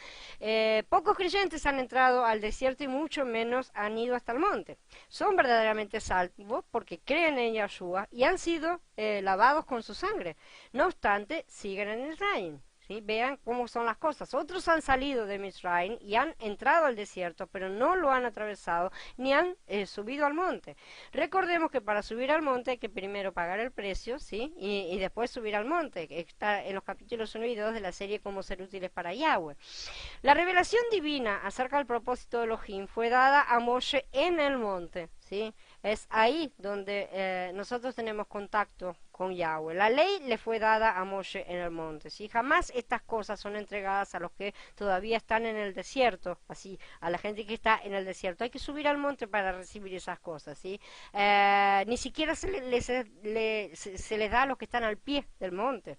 Pocos creyentes han entrado al desierto y mucho menos han ido hasta el monte. Son verdaderamente salvos porque creen en Yahshua y han sido lavados con su sangre. No obstante, siguen en Israel. ¿Sí? Vean cómo son las cosas. Otros han salido de Misraim y han entrado al desierto, pero no lo han atravesado ni han subido al monte. Recordemos que para subir al monte hay que primero pagar el precio, ¿sí? y después subir al monte. Está en los capítulos 1 y 2 de la serie Cómo ser útiles para Yahweh. La revelación divina acerca del propósito de Elohim fue dada a Moshe en el monte, ¿sí? Es ahí donde nosotros tenemos contacto con Yahweh. La ley le fue dada a Moshe en el monte, ¿sí? Jamás estas cosas son entregadas a los que todavía están en el desierto, así, a la gente que está en el desierto. Hay que subir al monte para recibir esas cosas, ¿sí? Ni siquiera se les da a los que están al pie del monte.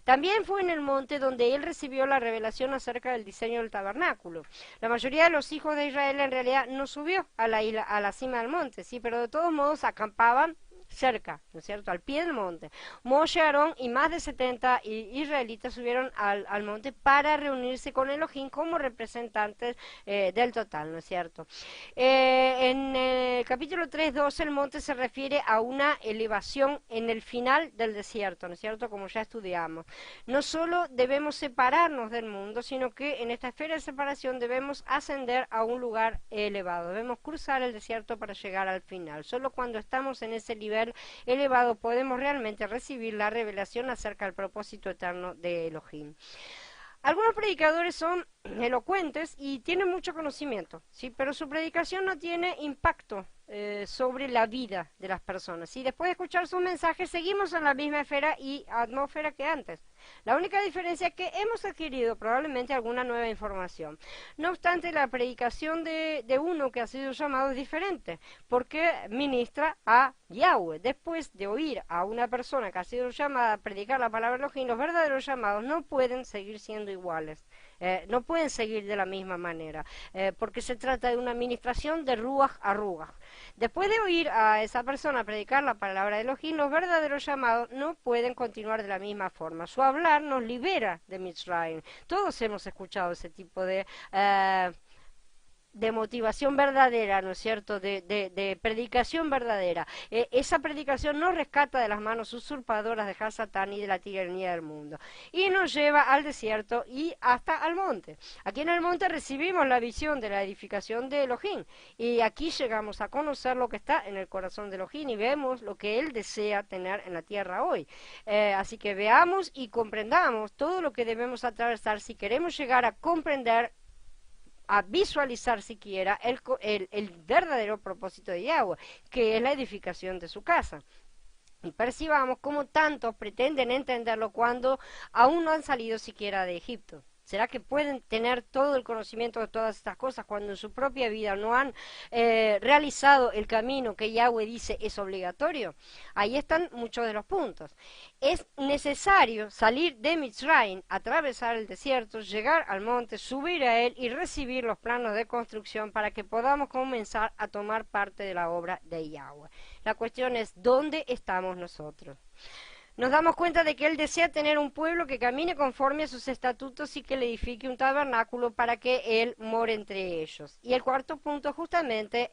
También fue en el monte donde él recibió la revelación acerca del diseño del tabernáculo. La mayoría de los hijos de Israel en realidad no subió a la isla, a la cima del monte, sí, pero de todos modos acampaban cerca, ¿no es cierto?, al pie del monte. Moshe, Aarón y más de 70 israelitas subieron al monte para reunirse con Elohim como representantes del total, ¿no es cierto? En el capítulo 3:12 el monte se refiere a una elevación en el final del desierto, ¿no es cierto?, como ya estudiamos. No solo debemos separarnos del mundo, sino que en esta esfera de separación debemos ascender a un lugar elevado, debemos cruzar el desierto para llegar al final. Solo cuando estamos en ese nivel elevado podemos realmente recibir la revelación acerca del propósito eterno de Elohim. Algunos predicadores son elocuentes y tienen mucho conocimiento, ¿sí? Pero su predicación no tiene impacto sobre la vida de las personas. Y después de escuchar sus mensajes seguimos en la misma esfera y atmósfera que antes. La única diferencia es que hemos adquirido probablemente alguna nueva información. No obstante, la predicación de uno que ha sido llamado es diferente, porque ministra a Yahweh. Después de oír a una persona que ha sido llamada a predicar la palabra de Elohim, los verdaderos llamados no pueden seguir siendo iguales. No pueden seguir de la misma manera, porque se trata de una administración de ruaj a ruaj. Después de oír a esa persona predicar la palabra de Elohim, los verdaderos llamados no pueden continuar de la misma forma. Su hablar nos libera de Mitzrayim. Todos hemos escuchado ese tipo de motivación verdadera, ¿no es cierto?, de predicación verdadera. Esa predicación nos rescata de las manos usurpadoras de Hasatán y de la tiranía del mundo, y nos lleva al desierto y hasta al monte. Aquí en el monte recibimos la visión de la edificación de Elohim, y aquí llegamos a conocer lo que está en el corazón de Elohim y vemos lo que Él desea tener en la tierra hoy. Así que veamos y comprendamos todo lo que debemos atravesar si queremos llegar a comprender, a visualizar siquiera el verdadero propósito de Yahweh, que es la edificación de su casa. Y percibamos cómo tantos pretenden entenderlo cuando aún no han salido siquiera de Egipto. ¿Será que pueden tener todo el conocimiento de todas estas cosas cuando en su propia vida no han realizado el camino que Yahweh dice es obligatorio? Ahí están muchos de los puntos. Es necesario salir de Mitzrayim, atravesar el desierto, llegar al monte, subir a él y recibir los planos de construcción para que podamos comenzar a tomar parte de la obra de Yahweh. La cuestión es, ¿dónde estamos nosotros? Nos damos cuenta de que Él desea tener un pueblo que camine conforme a sus estatutos y que le edifique un tabernáculo para que Él more entre ellos. Y el cuarto punto es justamente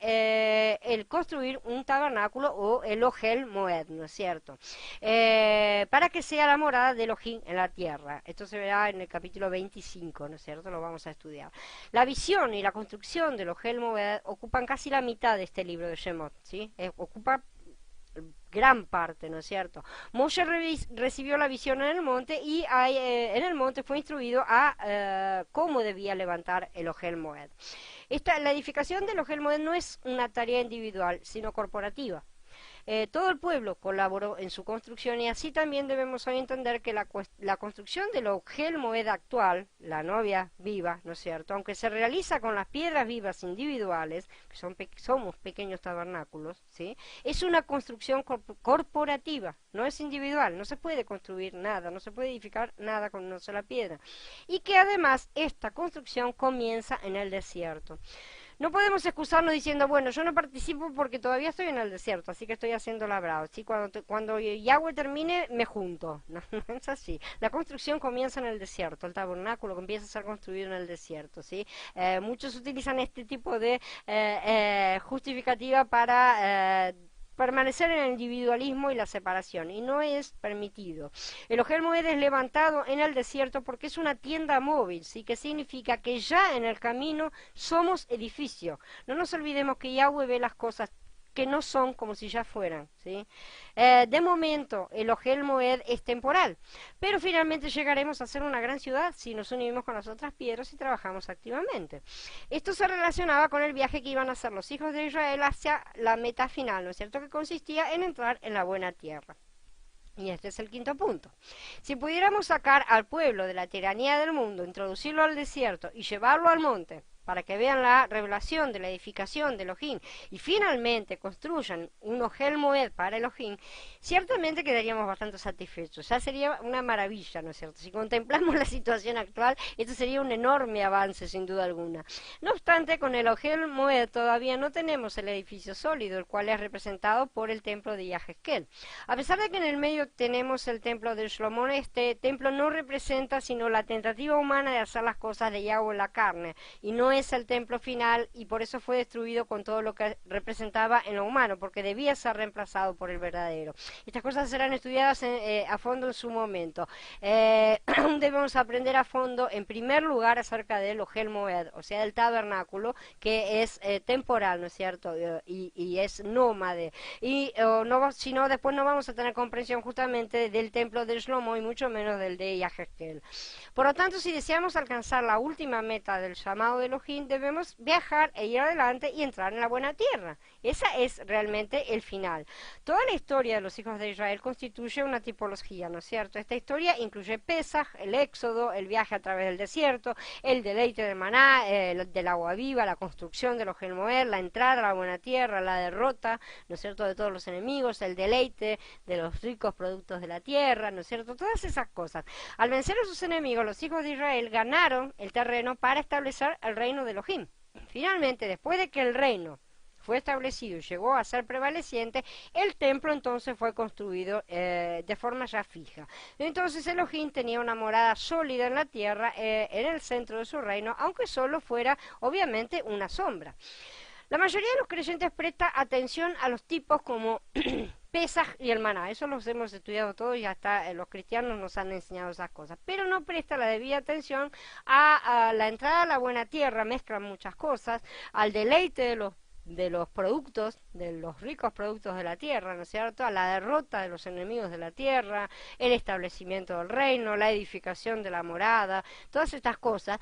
el construir un tabernáculo o el Ohel Moed, ¿no es cierto? Para que sea la morada de Elohim en la tierra. Esto se verá en el capítulo 25, ¿no es cierto? Lo vamos a estudiar. La visión y la construcción del Ohel Moed ocupan casi la mitad de este libro de Shemot, ¿sí? Ocupa gran parte, ¿no es cierto? Moshe recibió la visión en el monte y en el monte fue instruido a cómo debía levantar el Ohel Moed. La edificación del Ohel Moed no es una tarea individual, sino corporativa. Todo el pueblo colaboró en su construcción y así también debemos hoy entender que la construcción del Ohel Moed actual, la novia viva, ¿no es cierto?, aunque se realiza con las piedras vivas individuales, que somos pequeños tabernáculos, ¿sí?, es una construcción corporativa, no es individual, no se puede construir nada, no se puede edificar nada con una sola piedra, y que además esta construcción comienza en el desierto. No podemos excusarnos diciendo, bueno, yo no participo porque todavía estoy en el desierto, así que estoy haciendo labrado, ¿sí? Cuando Yahweh termine, me junto. No, no es así. La construcción comienza en el desierto, el tabernáculo comienza a ser construido en el desierto, ¿sí? Muchos utilizan este tipo de justificativa para permanecer en el individualismo y la separación, y no es permitido. El Ohel Moed es levantado en el desierto porque es una tienda móvil, ¿sí?, que significa que ya en el camino somos edificio. No nos olvidemos que Yahweh ve las cosas que no son como si ya fueran, ¿sí? De momento, el Ohel Moed es temporal, pero finalmente llegaremos a ser una gran ciudad si nos unimos con las otras piedras y trabajamos activamente. Esto se relacionaba con el viaje que iban a hacer los hijos de Israel hacia la meta final, ¿no es cierto?, que consistía en entrar en la buena tierra. Y este es el quinto punto. Si pudiéramos sacar al pueblo de la tiranía del mundo, introducirlo al desierto y llevarlo al monte, para que vean la revelación de la edificación de Elohim y finalmente construyan un Ohel Moed para Elohim, ciertamente quedaríamos bastante satisfechos. Ya sería una maravilla, ¿no es cierto? Si contemplamos la situación actual, esto sería un enorme avance, sin duda alguna. No obstante, con el Ohel Moed todavía no tenemos el edificio sólido, el cual es representado por el templo de Yahezkel. A pesar de que en el medio tenemos el templo de Shlomo, este templo no representa sino la tentativa humana de hacer las cosas de Yahweh en la carne, y no es el templo final, y por eso fue destruido con todo lo que representaba en lo humano, porque debía ser reemplazado por el verdadero. Estas cosas serán estudiadas a fondo en su momento. Debemos aprender a fondo, en primer lugar, acerca del Ohel Moed, o sea, del tabernáculo, que es temporal, ¿no es cierto? Y es nómade. Y no, si no, después no vamos a tener comprensión justamente del templo de Shlomo y mucho menos del de Yahezkel. Por lo tanto, si deseamos alcanzar la última meta del llamado de Elohim, debemos viajar e ir adelante y entrar en la buena tierra. Esa es realmente el final. Toda la historia de los hijos de Israel constituye una tipología, ¿no es cierto? Esta historia incluye Pesaj, el éxodo, el viaje a través del desierto, el deleite del maná, del agua viva, la construcción de los Ohel Moed, la entrada a la buena tierra, la derrota, ¿no es cierto?, de todos los enemigos, el deleite de los ricos productos de la tierra, ¿no es cierto?, todas esas cosas. Al vencer a sus enemigos, los hijos de Israel ganaron el terreno para establecer el reino de Elohim. Finalmente, después de que el reino fue establecido y llegó a ser prevaleciente, el templo entonces fue construido de forma ya fija. Entonces Elohim tenía una morada sólida en la tierra, en el centro de su reino, aunque solo fuera obviamente una sombra. La mayoría de los creyentes presta atención a los tipos como Pesaj y el maná. Eso los hemos estudiado todos y hasta los cristianos nos han enseñado esas cosas. Pero no presta la debida atención a la entrada a la buena tierra, mezclan muchas cosas, al deleite de los productos, de los ricos productos de la tierra, ¿no es cierto?, a la derrota de los enemigos de la tierra, el establecimiento del reino, la edificación de la morada, todas estas cosas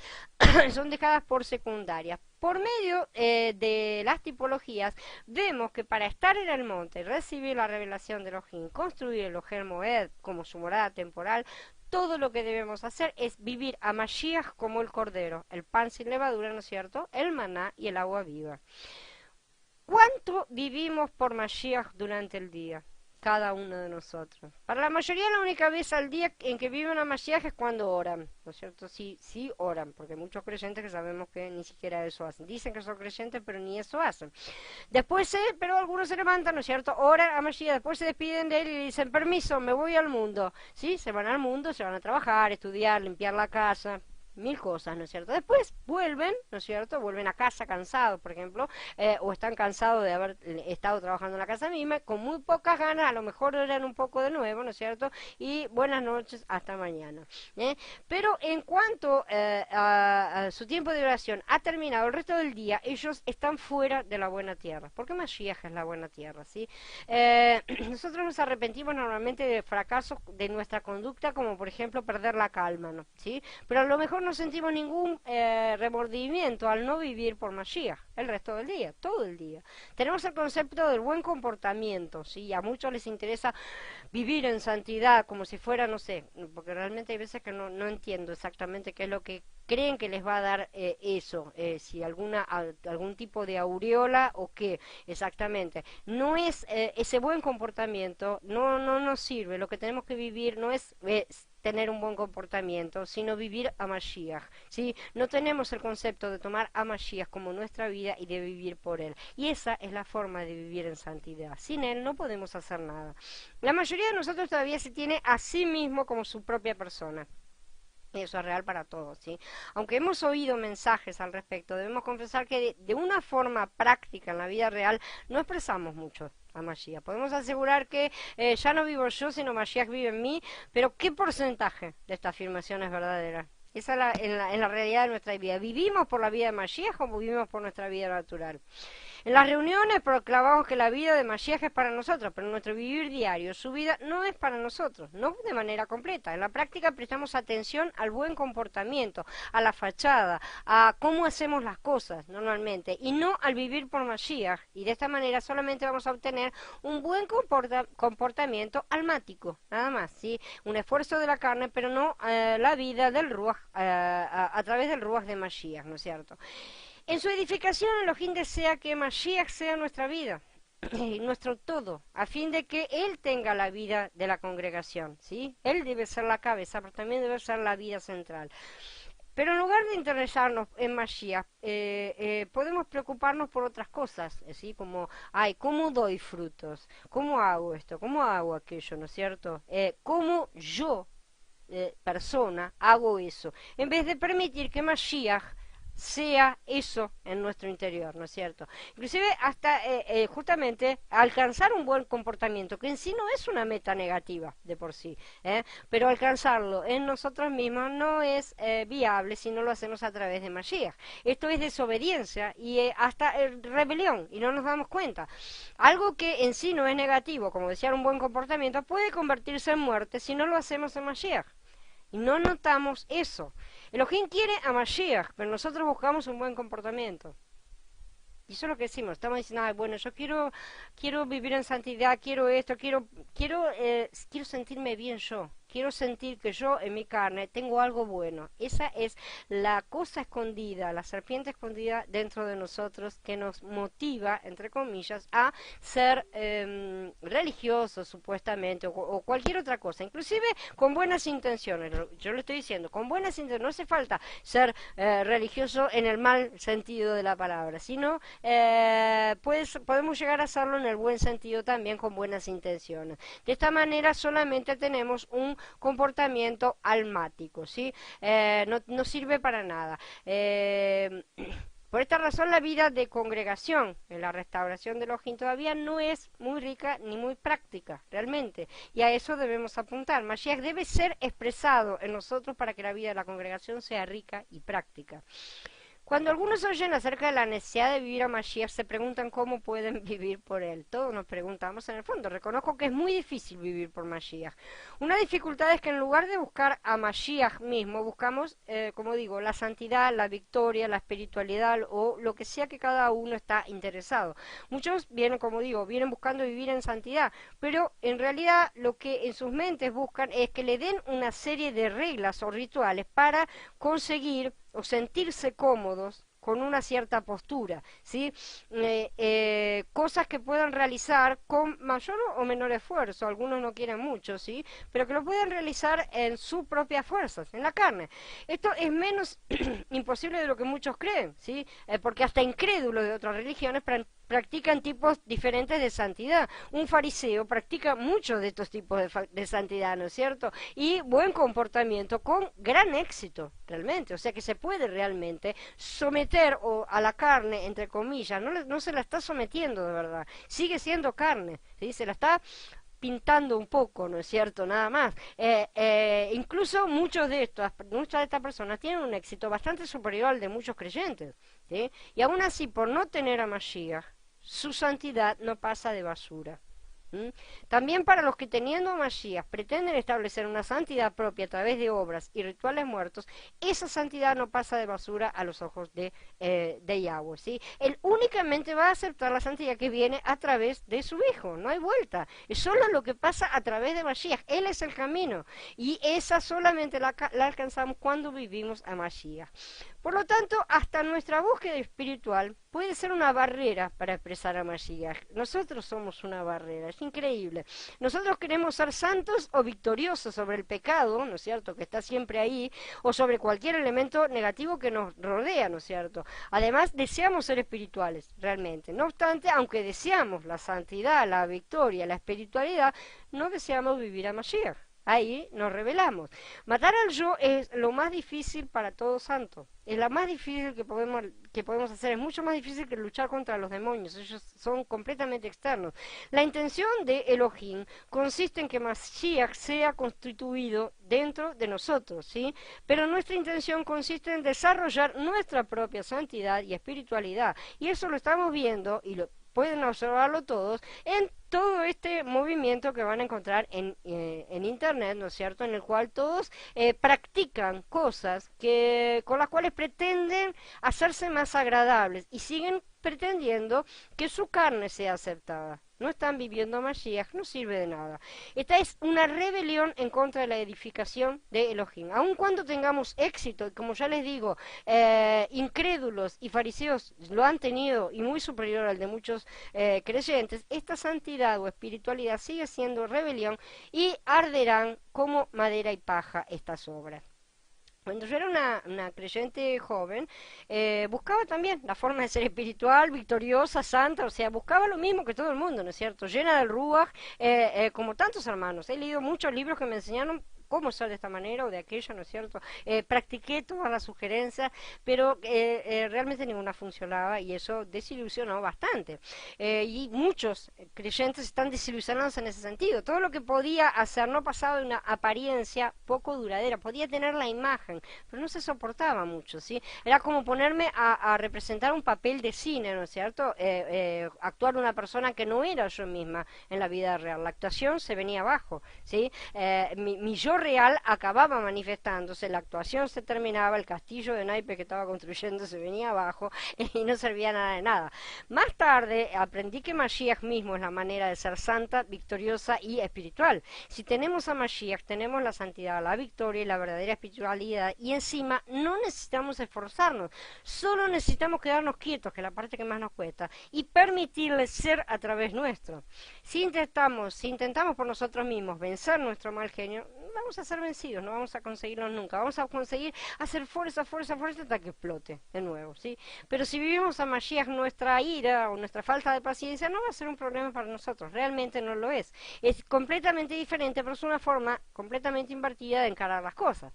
son dejadas por secundarias. Por medio de las tipologías, vemos que para estar en el monte, recibir la revelación de Elohim, construir el Ohel Moed como su morada temporal, todo lo que debemos hacer es vivir a Mashiach como el cordero, el pan sin levadura, ¿no es cierto?, el maná y el agua viva. ¿Cuánto vivimos por Mashiach durante el día? Cada uno de nosotros. Para la mayoría, la única vez al día en que viven a Mashiach es cuando oran, ¿no es cierto? Sí, sí oran, porque hay muchos creyentes que sabemos que ni siquiera eso hacen. Dicen que son creyentes, pero ni eso hacen. Después, pero algunos se levantan, ¿no es cierto? Oran a Mashiach, después se despiden de él y dicen, permiso, me voy al mundo. Sí, se van al mundo, se van a trabajar, estudiar, limpiar la casa, mil cosas, ¿no es cierto? Después vuelven, ¿no es cierto? Vuelven a casa cansados, por ejemplo, o están cansados de haber estado trabajando en la casa misma, con muy pocas ganas, a lo mejor oran un poco de nuevo, ¿no es cierto? Y buenas noches, hasta mañana. Pero en cuanto a su tiempo de oración ha terminado el resto del día, ellos están fuera de la buena tierra, porque Mashiach es la buena tierra, ¿sí? Nosotros nos arrepentimos normalmente de fracasos de nuestra conducta, como por ejemplo perder la calma, ¿no? ¿Sí? Pero a lo mejor no sentimos ningún remordimiento al no vivir por Mashiach el resto del día, todo el día. Tenemos el concepto del buen comportamiento, ¿sí? A muchos les interesa vivir en santidad como si fuera, no sé, porque realmente hay veces que no entiendo exactamente qué es lo que creen que les va a dar eso, si algún tipo de aureola o qué exactamente. No es ese buen comportamiento, no nos sirve. Lo que tenemos que vivir no es tener un buen comportamiento, sino vivir a Mashiach, ¿sí? No tenemos el concepto de tomar a Mashiach como nuestra vida y de vivir por él. Y esa es la forma de vivir en santidad. Sin él no podemos hacer nada. La mayoría de nosotros todavía se tiene a sí mismo como su propia persona. Eso es real para todos, ¿sí? Aunque hemos oído mensajes al respecto, debemos confesar que de una forma práctica en la vida real no expresamos mucho a Mashiach. Podemos asegurar que ya no vivo yo, sino Mashiach vive en mí, pero ¿qué porcentaje de esta afirmación es verdadera? Esa es en la realidad de nuestra vida. ¿Vivimos por la vida de Mashiach o vivimos por nuestra vida natural? En las reuniones proclamamos que la vida de Mashiach es para nosotros, pero nuestro vivir diario, su vida no es para nosotros, no de manera completa. En la práctica prestamos atención al buen comportamiento, a la fachada, a cómo hacemos las cosas normalmente, y no al vivir por Mashiach. Y de esta manera solamente vamos a obtener un buen comportamiento almático, nada más, ¿sí? Un esfuerzo de la carne, pero no la vida del Ruach, a través del Ruach de Mashiach, ¿no es cierto? En su edificación, Elohim desea que Mashiach sea nuestra vida, nuestro todo, a fin de que Él tenga la vida de la congregación, ¿sí? Él debe ser la cabeza, pero también debe ser la vida central. Pero en lugar de interesarnos en Mashiach, podemos preocuparnos por otras cosas, ¿sí? Como, ay, ¿cómo doy frutos? ¿Cómo hago esto? ¿Cómo hago aquello? ¿No es cierto? ¿Cómo yo, persona, hago eso? En vez de permitir que Mashiach sea eso en nuestro interior, ¿no es cierto? Inclusive hasta justamente alcanzar un buen comportamiento, que en sí no es una meta negativa de por sí, pero alcanzarlo en nosotros mismos no es viable si no lo hacemos a través de Mashiach. Esto es desobediencia y hasta rebelión, y no nos damos cuenta. Algo que en sí no es negativo, como decía, un buen comportamiento, puede convertirse en muerte si no lo hacemos en Mashiach. Y no notamos eso. Elohim quiere a Mashiach, pero nosotros buscamos un buen comportamiento. Y eso es lo que decimos. Estamos diciendo, ah, bueno, yo quiero vivir en santidad, quiero esto, quiero sentirme bien yo. Quiero sentir que yo en mi carne tengo algo bueno. Esa es la cosa escondida, la serpiente escondida dentro de nosotros que nos motiva, entre comillas, a ser religiosos supuestamente o cualquier otra cosa, inclusive con buenas intenciones. Yo le estoy diciendo, con buenas intenciones, no hace falta ser religioso en el mal sentido de la palabra, sino podemos llegar a hacerlo en el buen sentido también con buenas intenciones. De esta manera solamente tenemos un comportamiento almático, ¿sí? No sirve para nada. Por esta razón la vida de congregación en la restauración de Elohim todavía no es muy rica ni muy práctica, realmente. Y a eso debemos apuntar. Mashiach debe ser expresado en nosotros para que la vida de la congregación sea rica y práctica. Cuando algunos oyen acerca de la necesidad de vivir a Mashiach, se preguntan cómo pueden vivir por él. Todos nos preguntamos en el fondo. Reconozco que es muy difícil vivir por Mashiach. Una dificultad es que en lugar de buscar a Mashiach mismo, buscamos, como digo, la santidad, la victoria, la espiritualidad o lo que sea que cada uno está interesado. Muchos vienen, como digo, vienen buscando vivir en santidad, pero en realidad lo que en sus mentes buscan es que le den una serie de reglas o rituales para conseguir o sentirse cómodos con una cierta postura, ¿sí? Cosas que puedan realizar con mayor o menor esfuerzo, algunos no quieren mucho, ¿sí? Pero que lo puedan realizar en sus propias fuerzas, en la carne. Esto es menos imposible de lo que muchos creen, ¿sí? Porque hasta incrédulos de otras religiones practican tipos diferentes de santidad. Un fariseo practica muchos de estos tipos de santidad, ¿no es cierto? Y buen comportamiento con gran éxito, realmente. O sea que se puede realmente someter a la carne, entre comillas. No se la está sometiendo de verdad. Sigue siendo carne, ¿sí? Se la está pintando un poco, ¿no es cierto? Nada más. Incluso muchas de estas personas tienen un éxito bastante superior al de muchos creyentes, ¿sí? Y aún así, por no tener a Mashiach, su santidad no pasa de basura. También para los que teniendo a Mashiach pretenden establecer una santidad propia a través de obras y rituales muertos, esa santidad no pasa de basura a los ojos de Yahweh, ¿sí? Él únicamente va a aceptar la santidad que viene a través de su Hijo, no hay vuelta, es solo lo que pasa a través de Mashiach, Él es el camino, y esa solamente la alcanzamos cuando vivimos a Mashiach. Por lo tanto, hasta nuestra búsqueda espiritual puede ser una barrera para expresar a Mashiach. Nosotros somos una barrera, es increíble. Nosotros queremos ser santos o victoriosos sobre el pecado, ¿no es cierto?, que está siempre ahí, o sobre cualquier elemento negativo que nos rodea, ¿no es cierto? Además, deseamos ser espirituales, realmente. No obstante, aunque deseamos la santidad, la victoria, la espiritualidad, no deseamos vivir a Mashiach. Ahí nos rebelamos. Matar al yo es lo más difícil para todo santo. Es la más difícil que podemos hacer. Es mucho más difícil que luchar contra los demonios. Ellos son completamente externos. La intención de Elohim consiste en que Mashiach sea constituido dentro de nosotros, ¿sí? Pero nuestra intención consiste en desarrollar nuestra propia santidad y espiritualidad. Y eso lo estamos viendo y lo pueden observarlo todos en todo este movimiento que van a encontrar en internet, ¿no es cierto?, en el cual todos practican cosas con las cuales pretenden hacerse más agradables y siguen pretendiendo que su carne sea aceptada. No están viviendo Mashiach, no sirve de nada. Esta es una rebelión en contra de la edificación de Elohim. Aun cuando tengamos éxito, como ya les digo, incrédulos y fariseos lo han tenido y muy superior al de muchos creyentes, esta santidad o espiritualidad sigue siendo rebelión y arderán como madera y paja estas obras. Cuando yo era una creyente joven, buscaba también la forma de ser espiritual, victoriosa, santa, o sea, buscaba lo mismo que todo el mundo, ¿no es cierto? Llena del Ruach, como tantos hermanos. He leído muchos libros que me enseñaron cómo ser de esta manera o de aquella, ¿no es cierto? Practiqué todas las sugerencias, pero realmente ninguna funcionaba y eso desilusionó bastante. Y muchos creyentes están desilusionados en ese sentido. Todo lo que podía hacer no pasaba de una apariencia poco duradera, podía tener la imagen, pero no se soportaba mucho, ¿sí? Era como ponerme a representar un papel de cine, ¿no es cierto? Actuar una persona que no era yo misma en la vida real. La actuación se venía abajo, ¿sí? Mi yo real acababa manifestándose, la actuación se terminaba, el castillo de naipes que estaba construyendo se venía abajo y no servía nada de nada. Más tarde aprendí que Mashiach mismo es la manera de ser santa, victoriosa y espiritual. Si tenemos a Mashiach, tenemos la santidad, la victoria y la verdadera espiritualidad, y encima no necesitamos esforzarnos, solo necesitamos quedarnos quietos, que es la parte que más nos cuesta, y permitirle ser a través nuestro. Si intentamos por nosotros mismos vencer nuestro mal genio, vamos a ser vencidos, no vamos a conseguirlo nunca, vamos a conseguir hacer fuerza hasta que explote de nuevo, ¿sí? Pero si vivimos a Mashiach, nuestra ira o nuestra falta de paciencia no va a ser un problema para nosotros, realmente no lo es. Es completamente diferente, pero es una forma completamente invertida de encarar las cosas.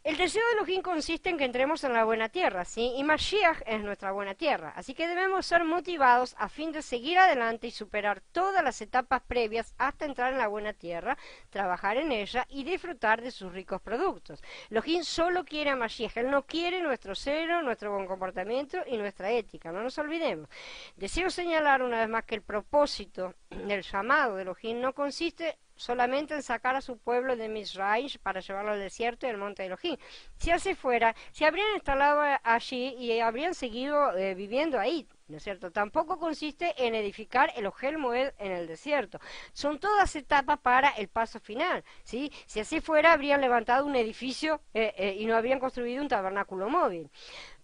El deseo de Elohim consiste en que entremos en la buena tierra, ¿sí? Y Mashiach es nuestra buena tierra. Así que debemos ser motivados a fin de seguir adelante y superar todas las etapas previas hasta entrar en la buena tierra, trabajar en ella y disfrutar de sus ricos productos. Elohim solo quiere a Mashiach. Él no quiere nuestro celo, nuestro buen comportamiento y nuestra ética. No nos olvidemos. Deseo señalar una vez más que el propósito del llamado de Elohim no consiste solamente en sacar a su pueblo de Misraim para llevarlo al desierto y al monte de Elohim. Si así fuera, se habrían instalado allí y habrían seguido viviendo ahí, ¿no es cierto? Tampoco consiste en edificar el Ohel Moed en el desierto. Son todas etapas para el paso final, ¿sí? Si así fuera, habrían levantado un edificio y no habrían construido un tabernáculo móvil.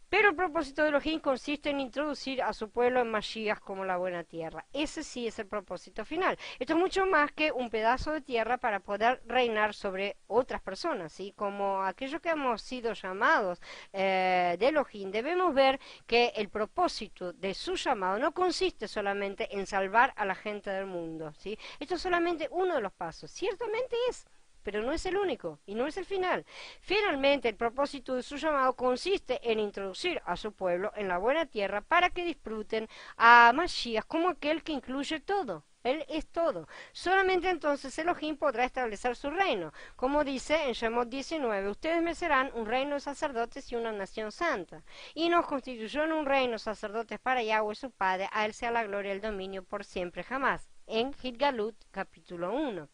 Pero el propósito de Elohim consiste en introducir a su pueblo en Mashiach como la buena tierra. Ese sí es el propósito final. Esto es mucho más que un pedazo de tierra para poder reinar sobre otras personas, ¿sí? Como aquellos que hemos sido llamados de Elohim, debemos ver que el propósito de su llamado no consiste solamente en salvar a la gente del mundo, ¿sí? Esto es solamente uno de los pasos. Ciertamente es, pero no es el único y no es el final. Finalmente, el propósito de su llamado consiste en introducir a su pueblo en la buena tierra para que disfruten a Mashiach como aquel que incluye todo. Él es todo. Solamente entonces Elohim podrá establecer su reino. Como dice en Shemot 19, ustedes me serán un reino de sacerdotes y una nación santa. Y nos constituyó en un reino sacerdotes para Yahweh su Padre, a él sea la gloria y el dominio por siempre jamás. En Gilgalut capítulo 1.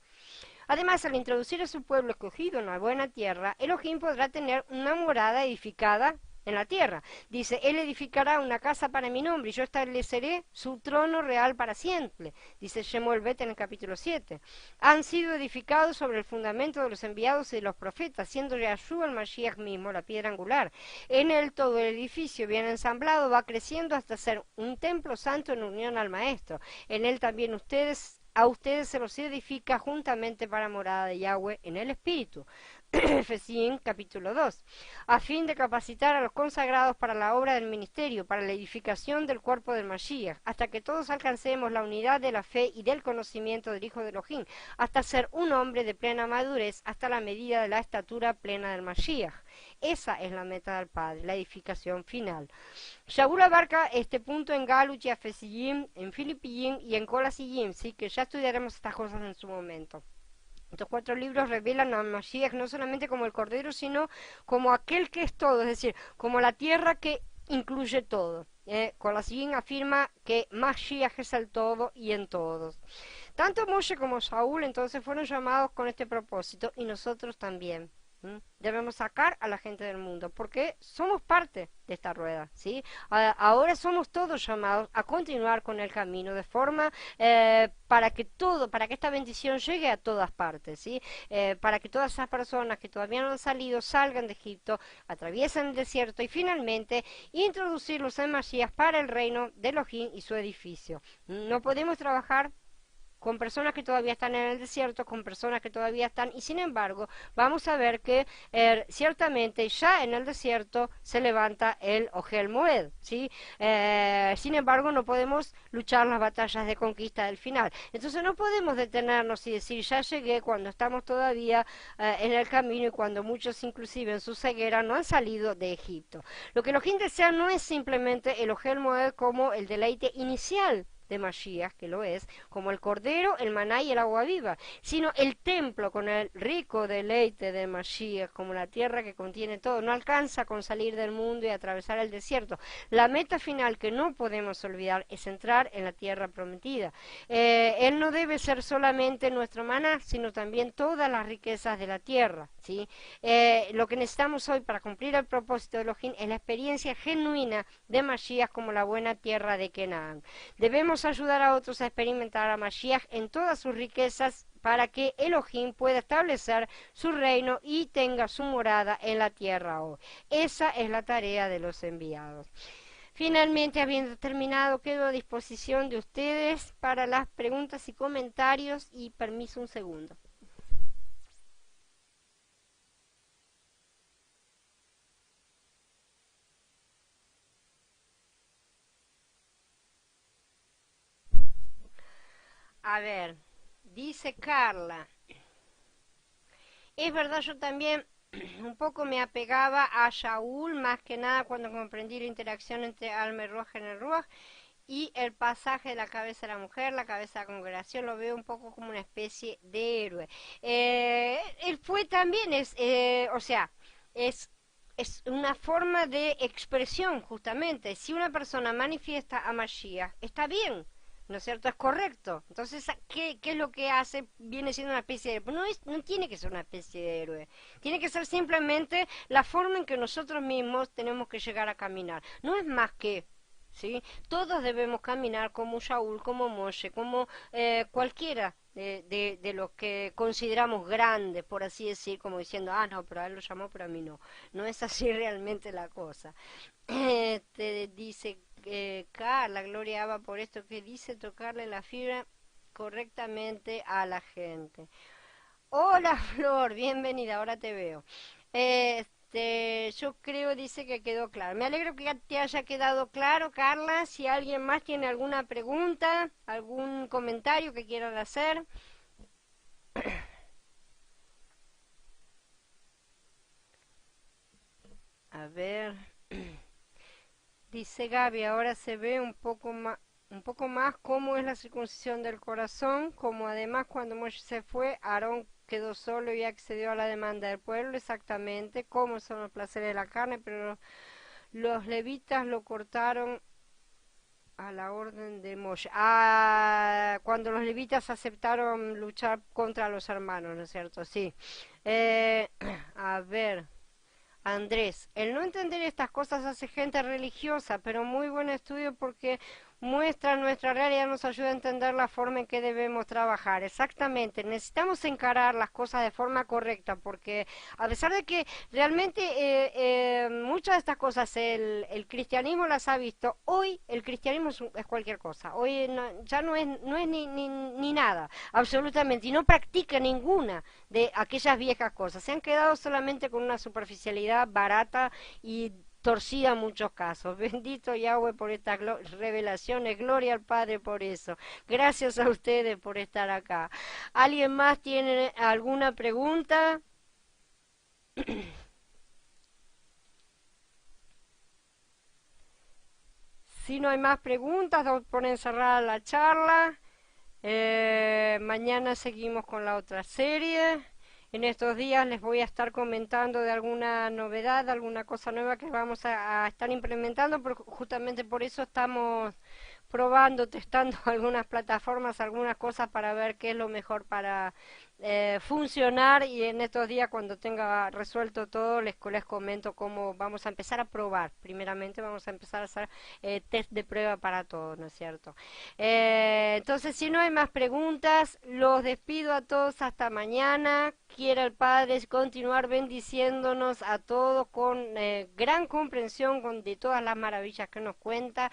Además, al introducir a su pueblo escogido en la buena tierra, Elohim podrá tener una morada edificada en la tierra. Dice, él edificará una casa para mi nombre y yo estableceré su trono real para siempre. Dice Shemuel Bet en el capítulo 7. Han sido edificados sobre el fundamento de los enviados y de los profetas, siendo Yahshua el Mashiach mismo la piedra angular. En él todo el edificio bien ensamblado va creciendo hasta ser un templo santo en unión al Maestro. En él también a ustedes se los edifica juntamente para morada de Yahweh en el Espíritu. Efesín capítulo 2, a fin de capacitar a los consagrados para la obra del ministerio, para la edificación del cuerpo del Mashiach, hasta que todos alcancemos la unidad de la fe y del conocimiento del Hijo de Elohim, hasta ser un hombre de plena madurez, hasta la medida de la estatura plena del Mashiach. Esa es la meta del Padre, la edificación final. Shaul abarca este punto en Galut y Efesín, en Filipín y en Colasín, sí, que ya estudiaremos estas cosas en su momento. Estos 4 libros revelan a Mashiach no solamente como el Cordero, sino como aquel que es todo, es decir, como la tierra que incluye todo. Colasín afirma que Mashiach es el todo y en todos. Tanto Moshe como Saúl entonces fueron llamados con este propósito y nosotros también. Debemos sacar a la gente del mundo porque somos parte de esta rueda, ¿sí? Ahora somos todos llamados a continuar con el camino de forma para que esta bendición llegue a todas partes, ¿sí? Para que todas esas personas que todavía no han salido salgan de Egipto, atraviesen el desierto y finalmente introducirlos en Masías para el reino de Elohim y su edificio. No podemos trabajar con personas que todavía están en el desierto, con personas que todavía están, y sin embargo, vamos a ver que ciertamente ya en el desierto se levanta el Ohel Moed, ¿sí? Sin embargo, no podemos luchar las batallas de conquista del final. Entonces no podemos detenernos y decir, ya llegué cuando estamos todavía en el camino y cuando muchos inclusive en su ceguera no han salido de Egipto. Lo que Elohim desea no es simplemente el Ohel Moed como el deleite inicial de Mashiach, que lo es, como el cordero, el maná y el agua viva, sino el templo con el rico deleite de Mashiach, como la tierra que contiene todo. No alcanza con salir del mundo y atravesar el desierto. La meta final que no podemos olvidar es entrar en la tierra prometida. Él no debe ser solamente nuestro maná, sino también todas las riquezas de la tierra, ¿sí? Lo que necesitamos hoy para cumplir el propósito de Elohim es la experiencia genuina de Mashiach como la buena tierra de Canaán. Debemos ayudar a otros a experimentar a Mashiach en todas sus riquezas para que Elohim pueda establecer su reino y tenga su morada en la tierra hoy. Esa es la tarea de los enviados. Finalmente, habiendo terminado, quedo a disposición de ustedes para las preguntas y comentarios y permiso un segundo. A ver, dice Carla, es verdad, yo también un poco me apegaba a Shaul, más que nada cuando comprendí la interacción entre Alma y Ruach en el Ruach y el pasaje de la cabeza de la mujer, la cabeza de la congregación, lo veo un poco como una especie de héroe. Él fue también, o sea, es una forma de expresión, justamente. Si una persona manifiesta a Mashiach, está bien, ¿no es cierto? Es correcto. Entonces, ¿qué es lo que hace? Viene siendo una especie de héroe. No tiene que ser una especie de héroe. Tiene que ser simplemente la forma en que nosotros mismos tenemos que llegar a caminar. No es más que... ¿sí? Todos debemos caminar como Shaul, como Moshe, como cualquiera de los que consideramos grandes, por así decir, como diciendo, ah, no, pero a él lo llamó, pero a mí no. No es así realmente la cosa. Te dice Carla, Gloria Abba, por esto que dice, tocarle la fibra correctamente a la gente. Hola Flor, bienvenida, ahora te veo. Yo creo, dice que quedó claro. Me alegro que te haya quedado claro, Carla. Si alguien más tiene alguna pregunta, algún comentario que quieran hacer. A ver, dice Gaby, ahora se ve un poco más cómo es la circuncisión del corazón, como además cuando Moshe se fue, Aarón quedó solo y accedió a la demanda del pueblo, exactamente, cómo son los placeres de la carne, pero los levitas lo cortaron a la orden de Moshe. Ah, cuando los levitas aceptaron luchar contra los hermanos, ¿no es cierto? Sí. Eh, a ver. Andrés, el no entender estas cosas hace gente religiosa, pero muy buen estudio porque muestra nuestra realidad, nos ayuda a entender la forma en que debemos trabajar. Exactamente, necesitamos encarar las cosas de forma correcta, porque a pesar de que realmente muchas de estas cosas el cristianismo las ha visto, hoy el cristianismo es cualquier cosa, hoy ya no es ni nada, absolutamente, y no practica ninguna de aquellas viejas cosas, se han quedado solamente con una superficialidad barata y torcida en muchos casos. Bendito Yahweh por estas revelaciones, gloria al Padre por eso. Gracias a ustedes por estar acá. ¿Alguien más tiene alguna pregunta? Si no hay más preguntas, damos por encerrada la charla. Mañana seguimos con la otra serie. En estos días les voy a estar comentando de alguna novedad, alguna cosa nueva que vamos a estar implementando, porque justamente por eso estamos probando, testando algunas plataformas, algunas cosas para ver qué es lo mejor para funcionar, y en estos días cuando tenga resuelto todo les comento cómo vamos a empezar a probar. Primeramente vamos a empezar a hacer test de prueba para todo, ¿no es cierto? Entonces, si no hay más preguntas, los despido a todos hasta mañana. Quiera el Padre continuar bendiciéndonos a todos con gran comprensión de todas las maravillas que nos cuenta.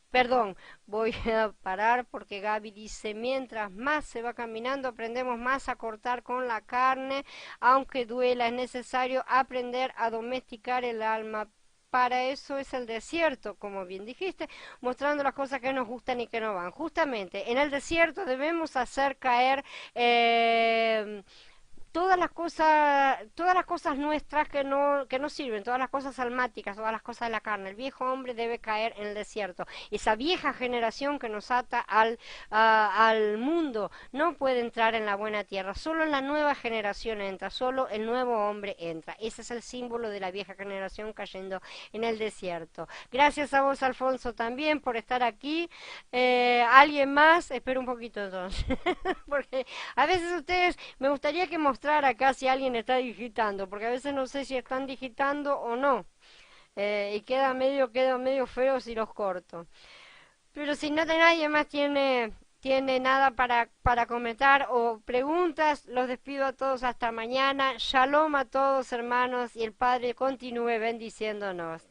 Perdón, voy a parar porque Gaby dice, mientras más se va caminando, aprendemos más a cortar con la carne, aunque duela, es necesario aprender a domesticar el alma. Para eso es el desierto, como bien dijiste, mostrando las cosas que nos gustan y que no van. Justamente, en el desierto debemos hacer caer todas las cosas nuestras que no sirven, todas las cosas almáticas, todas las cosas de la carne. El viejo hombre debe caer en el desierto. Esa vieja generación que nos ata al mundo no puede entrar en la buena tierra. Solo la nueva generación entra, solo el nuevo hombre entra. Ese es el símbolo de la vieja generación cayendo en el desierto. Gracias a vos, Alfonso, también por estar aquí. ¿Alguien más? Espero un poquito entonces, porque a veces ustedes, me gustaría que mostrar acá si alguien está digitando, porque a veces no sé si están digitando o no, y queda medio feo si los corto. Pero si no nadie más tiene nada para comentar o preguntas, los despido a todos hasta mañana. Shalom a todos, hermanos, y el Padre continúe bendiciéndonos.